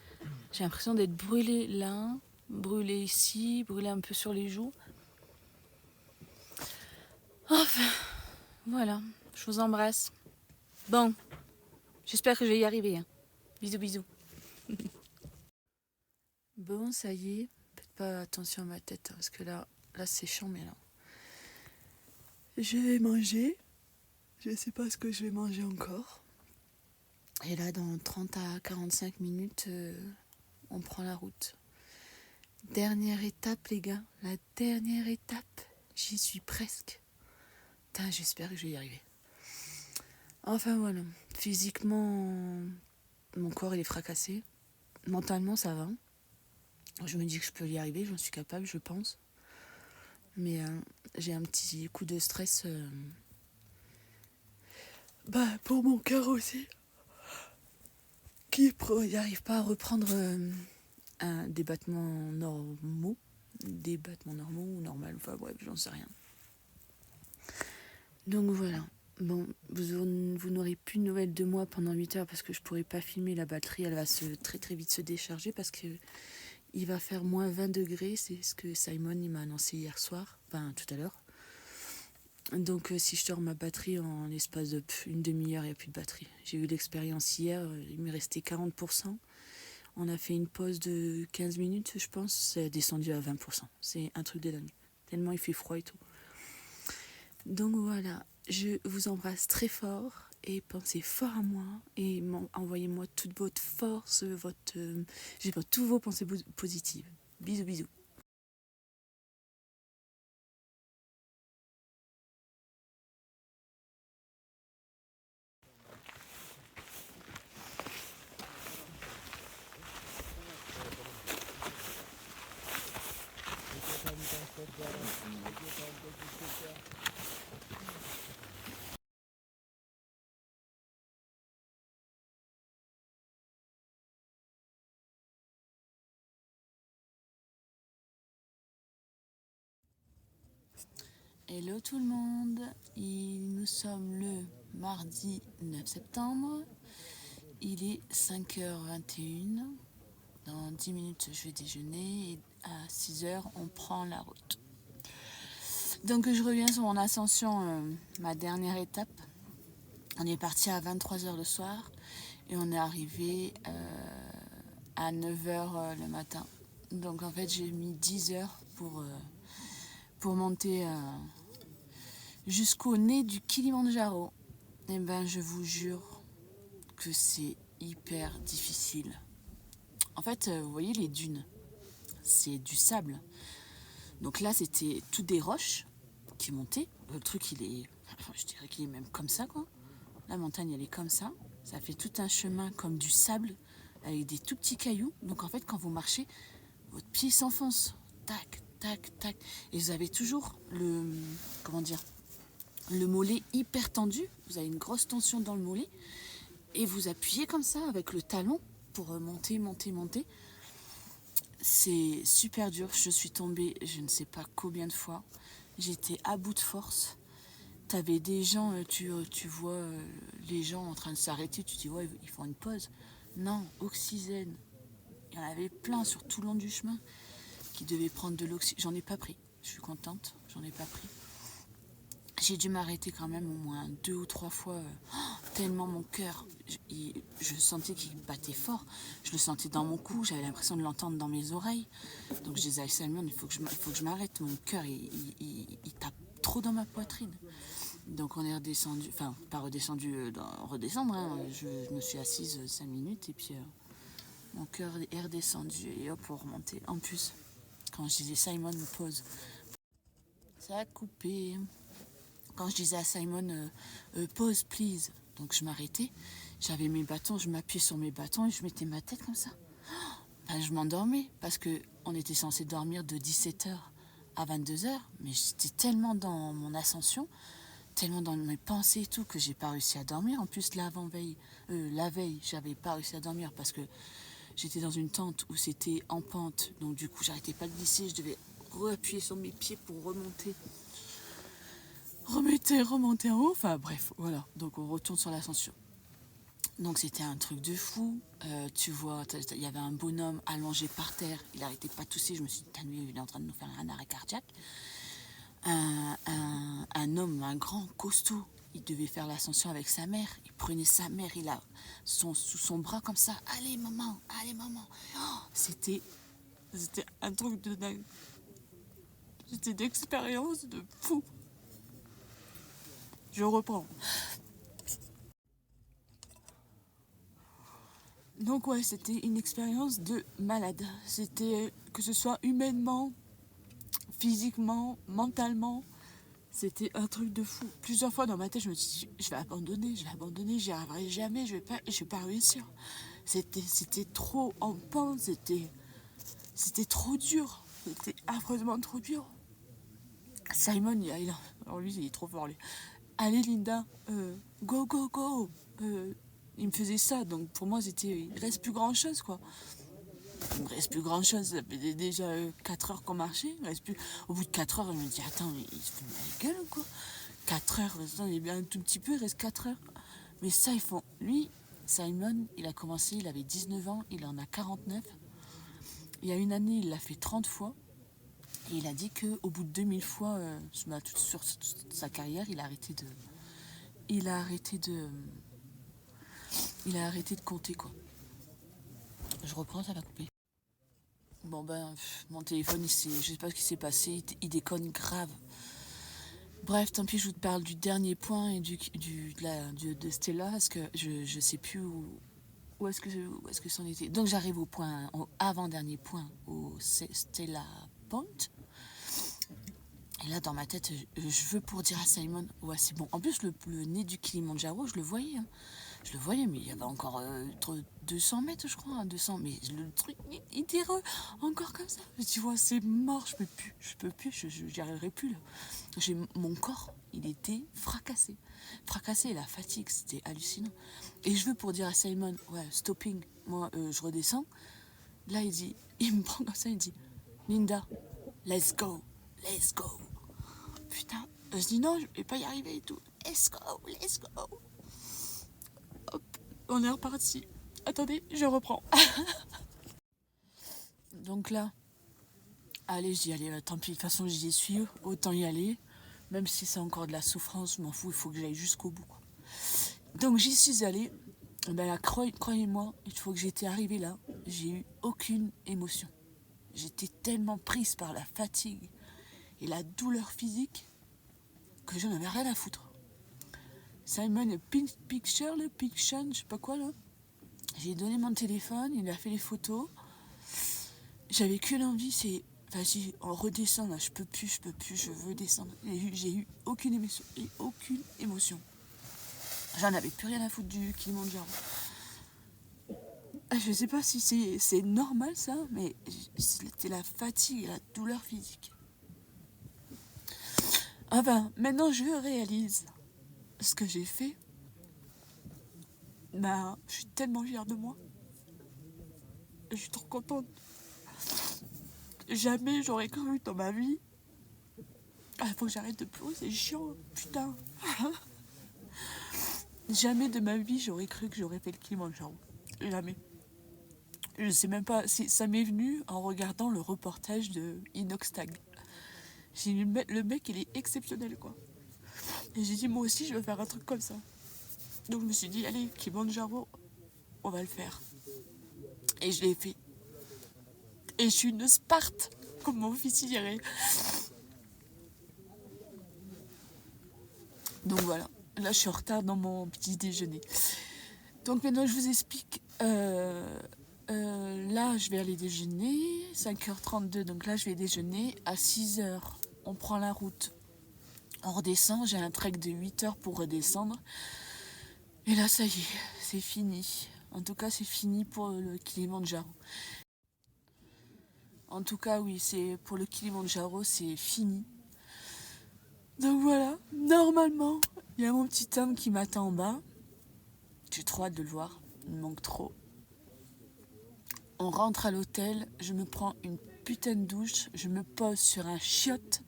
Speaker 2: l'impression d'être brûlée là, brûlée ici, brûlée un peu sur les joues. Enfin, voilà. Je vous embrasse. Bon, j'espère que je vais y arriver, hein. Bisous. Bon, ça y est. Faites pas attention à ma tête, hein, parce que là c'est chiant, mais là. Je vais manger. Je sais pas ce que je vais manger encore. Et là, dans 30 à 45 minutes, on prend la route. Dernière étape, les gars. La dernière étape. J'y suis presque. Putain, j'espère que je vais y arriver. Enfin voilà, physiquement, mon corps il est fracassé. Mentalement, ça va. Je me dis que je peux y arriver, j'en suis capable, je pense. Mais j'ai un petit coup de stress pour mon cœur aussi. Qui n'arrive pas à reprendre des battements normaux. Des battements normaux ou normaux, enfin bref, j'en sais rien. Donc voilà. Bon, vous n'aurez plus de nouvelles de moi pendant 8 heures parce que je pourrai pas filmer. La batterie, elle va très très vite se décharger parce que il va faire moins 20 degrés. C'est ce que Simon il m'a annoncé hier soir, enfin tout à l'heure. Donc si je sors ma batterie en l'espace une demi-heure, il n'y a plus de batterie. J'ai eu l'expérience hier, il me restait 40%. On a fait une pause de 15 minutes, je pense, c'est descendu à 20%. C'est un truc de dingue. Tellement il fait froid et tout. Donc voilà, je vous embrasse très fort et pensez fort à moi et envoyez-moi toute votre force, tous vos pensées positives. Bisous, bisous. Hello tout le monde, nous sommes le mardi 9 septembre, il est 5h21, dans 10 minutes je vais déjeuner et à 6h on prend la route. Donc je reviens sur mon ascension, ma dernière étape, on est parti à 23h le soir et on est arrivé à 9h le matin. Donc en fait j'ai mis 10 heures pour monter jusqu'au nez du Kilimandjaro. Et ben je vous jure que c'est hyper difficile. En fait, vous voyez les dunes, c'est du sable. Donc là c'était toutes des roches qui montaient. Le truc je dirais qu'il est même comme ça quoi. La montagne elle est comme ça. Ça fait tout un chemin comme du sable avec des tout petits cailloux. Donc en fait quand vous marchez, votre pied s'enfonce. Tac, tac, tac. Et vous avez toujours le mollet hyper tendu. Vous avez une grosse tension dans le mollet. Et vous appuyez comme ça avec le talon pour monter, monter, monter. C'est super dur. Je suis tombée je ne sais pas combien de fois. J'étais à bout de force. T'avais des gens, tu vois les gens en train de s'arrêter. Tu te dis, ouais, ils font une pause. Non, oxygène. Il y en avait plein sur tout le long du chemin qui devaient prendre de l'oxygène. J'en ai pas pris. Je suis contente. J'en ai pas pris. J'ai dû m'arrêter quand même au moins 2 ou 3 fois, tellement mon cœur, je sentais qu'il battait fort. Je le sentais dans mon cou, j'avais l'impression de l'entendre dans mes oreilles. Donc je disais à Salman, il faut que je m'arrête, mon cœur il tape trop dans ma poitrine. Donc on est redescendu, enfin pas redescendu, redescendre, hein. Je me suis assise 5 minutes et puis mon cœur est redescendu et hop on remontait. En plus, quand je disais Simon me pose, ça a coupé. Quand je disais à Simon, pause, please, donc je m'arrêtais, j'avais mes bâtons, je m'appuyais sur mes bâtons et je mettais ma tête comme ça. Ben, je m'endormais parce qu'on était censé dormir de 17h à 22h, mais j'étais tellement dans mon ascension, tellement dans mes pensées et tout, que j'ai pas réussi à dormir. En plus, la veille, j'avais pas réussi à dormir parce que j'étais dans une tente où c'était en pente, donc du coup, j'arrêtais pas de glisser, je devais réappuyer sur mes pieds pour remonter en haut, enfin bref, voilà, donc on retourne sur l'ascension. Donc c'était un truc de fou, tu vois, il y avait un bonhomme allongé par terre, il arrêtait pas de tousser, je me suis dit, lui, il est en train de nous faire un arrêt cardiaque. Un homme, un grand costaud, il devait faire l'ascension avec sa mère, il prenait sa mère, il a sous son bras comme ça, allez maman, c'était un truc de dingue, c'était une expérience de fou. Je reprends. Donc ouais, c'était une expérience de malade. C'était, que ce soit humainement, physiquement, mentalement, c'était un truc de fou. Plusieurs fois dans ma tête, je me suis dit, je vais abandonner, j'y arriverai jamais, je vais pas réussir. C'était trop en pente, c'était trop dur. C'était affreusement trop dur. Simon, alors lui, il est trop fort, lui. Allez Linda, go, go, go. Il me faisait ça, donc pour moi, il reste plus grand chose, quoi. Il me reste plus grand chose, ça fait déjà 4 heures qu'on marchait, il me reste plus. Au bout de 4 heures, je me dis, attends, mais il se fout de ma gueule, quoi. 4 heures. Il est bien un tout petit peu, il reste 4 heures. Mais ça, ils font... Lui, Simon, il a commencé, il avait 19 ans, il en a 49. Il y a une année, il l'a fait 30 fois. Et il a dit qu'au bout de 2000 fois sur sa carrière, il a arrêté de compter, quoi. Je reprends, ça va couper. Bon ben, mon téléphone, je sais pas ce qui s'est passé, il déconne grave. Bref, tant pis, je vous parle du dernier point et de Stella, parce que je sais plus où est-ce que c'en était. Donc j'arrive au avant-dernier point, au Stella Point. Et là, dans ma tête, je veux pour dire à Simon, ouais, c'est bon. En plus, le nez du Kilimandjaro, je le voyais. Hein. Je le voyais, mais il y avait encore 200 mètres, je crois. 200, mais le truc, il était encore comme ça. Je dis, ouais, c'est mort, je peux plus, j'y arriverai plus, là. Mon corps, il était fracassé. Et la fatigue, c'était hallucinant. Et je veux pour dire à Simon, ouais, stopping, moi, je redescends. Là, il me prend comme ça, il dit, Linda, let's go. Putain, je dis non, je vais pas y arriver et tout. Let's go. Hop, on est reparti. Attendez, je reprends. Donc là, allez, tant pis, de toute façon, j'y suis, autant y aller. Même si c'est encore de la souffrance, je m'en fous, il faut que j'aille jusqu'au bout. Donc j'y suis allée. Ben là, croyez-moi, une fois que j'étais arrivée là, j'ai eu aucune émotion. J'étais tellement prise par la fatigue et la douleur physique que je n'avais rien à foutre. Simon Picture, je sais pas quoi là. J'ai donné mon téléphone, il a fait les photos. J'avais qu'une envie, c'est vas-y, on redescend là, je peux plus, je veux descendre. J'ai eu aucune émotion. J'en avais plus rien à foutre du Kilimandjaro. Je sais pas si c'est normal ça, mais c'était la fatigue et la douleur physique. Enfin, maintenant je réalise ce que j'ai fait. Ben, je suis tellement fière de moi. Je suis trop contente. Jamais j'aurais cru dans ma vie. Faut que j'arrête de pleurer, c'est chiant, putain. Jamais de ma vie j'aurais cru que j'aurais fait le Kilimandjaro. Jamais. Je sais même pas, ça m'est venu en regardant le reportage de Inoxtag. J'ai dit, le mec il est exceptionnel quoi. Et j'ai dit moi aussi je veux faire un truc comme ça. Donc je me suis dit allez Kilimandjaro, on va le faire. Et je l'ai fait. Et je suis une Sparte, comme mon fils dirait. Donc voilà, là je suis en retard dans mon petit déjeuner. Donc maintenant je vous explique. Là je vais aller déjeuner, 5h32, donc là je vais déjeuner. À 6h, on prend la route, on redescend. J'ai un trek de 8h pour redescendre. Et là ça y est, c'est fini. En tout cas c'est fini pour le Kilimandjaro. En tout cas oui, c'est pour le Kilimandjaro, c'est fini. Donc voilà, normalement, il y a mon petit homme qui m'attend en bas. J'ai trop hâte de le voir, il me manque trop. On rentre à l'hôtel, je me prends une putain de douche, je me pose sur un chiotte,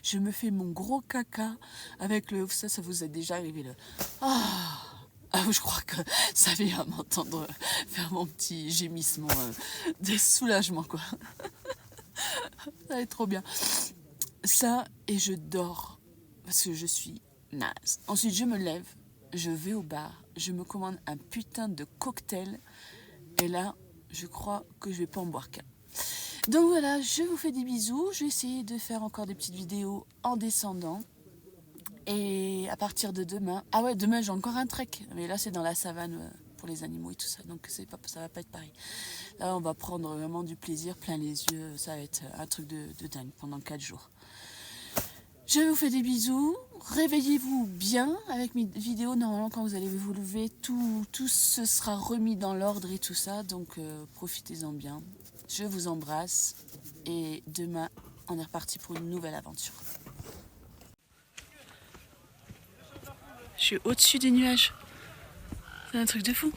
Speaker 2: je me fais mon gros caca avec ça vous est déjà arrivé le... je crois que ça vient m'entendre faire mon petit gémissement de soulagement quoi. Ça va être trop bien. Ça, et je dors parce que je suis naze. Ensuite, je me lève, je vais au bar, je me commande un putain de cocktail et là, je crois que je vais pas en boire qu'un. Donc voilà, je vous fais des bisous. Je vais essayer de faire encore des petites vidéos en descendant. Et à partir de demain... Ah ouais, demain j'ai encore un trek. Mais là c'est dans la savane pour les animaux et tout ça. Donc ça va pas être pareil. Là on va prendre vraiment du plaisir, plein les yeux. Ça va être un truc de dingue pendant 4 jours. Je vous fais des bisous. Réveillez-vous bien avec mes vidéos. Normalement quand vous allez vous lever, tout se sera remis dans l'ordre et tout ça. Donc profitez-en bien. Je vous embrasse. Et demain on est reparti pour une nouvelle aventure. Je suis au-dessus des nuages. C'est un truc de fou.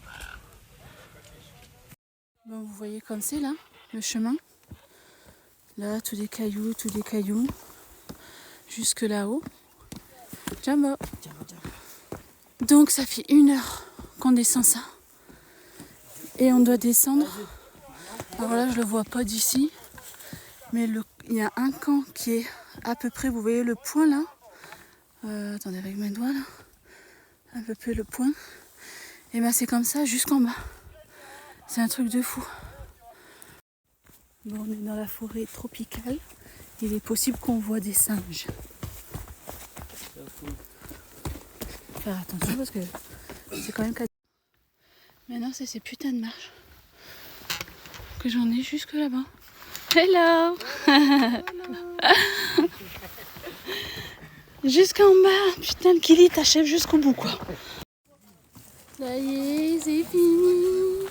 Speaker 2: Bon, vous voyez comme c'est là, le chemin. Là, tous des cailloux. Jusque là-haut. Jumbo. Donc ça fait 1 heure qu'on descend ça. Et on doit descendre. Alors là, je le vois pas d'ici. Mais il y a un camp qui est à peu près, vous voyez le point là. Attendez, avec mes doigts là. À peu près le point. Et ben c'est comme ça jusqu'en bas. C'est un truc de fou. Bon, on est dans la forêt tropicale. Il est possible qu'on voit des singes. Faire attention parce que c'est quand même... Maintenant c'est ces putains de marches que j'en ai jusque là-bas. Hello. Jusqu'en bas. Putain, le Kili t'achève jusqu'au bout quoi. Ça y est, c'est fini.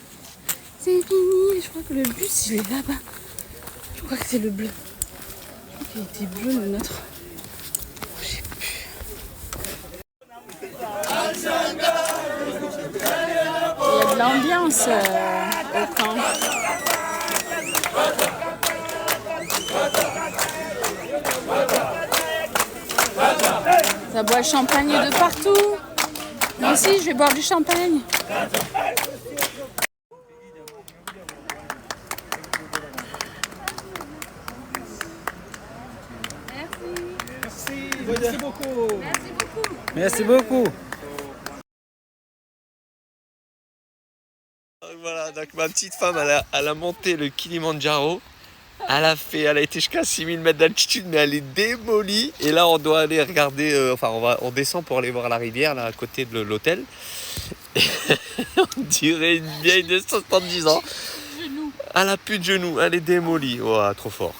Speaker 2: C'est fini. Je crois que le bus il est là-bas. Je crois que c'est le bleu. Je crois qu'il était bleu le nôtre. Je sais plus. Il y a de l'ambiance au camp. Ça boit le champagne de partout. Moi aussi, je vais boire du champagne.
Speaker 4: Merci beaucoup. Merci beaucoup.
Speaker 5: Voilà, donc ma petite femme, elle a monté le Kilimandjaro. Elle a été jusqu'à 6000 mètres d'altitude, mais elle est démolie. Et là, on doit aller regarder, on descend pour aller voir la rivière, là, à côté de l'hôtel. On dirait une vieille de 70 ans. Elle a plus de genoux, elle est démolie. Oh, trop fort.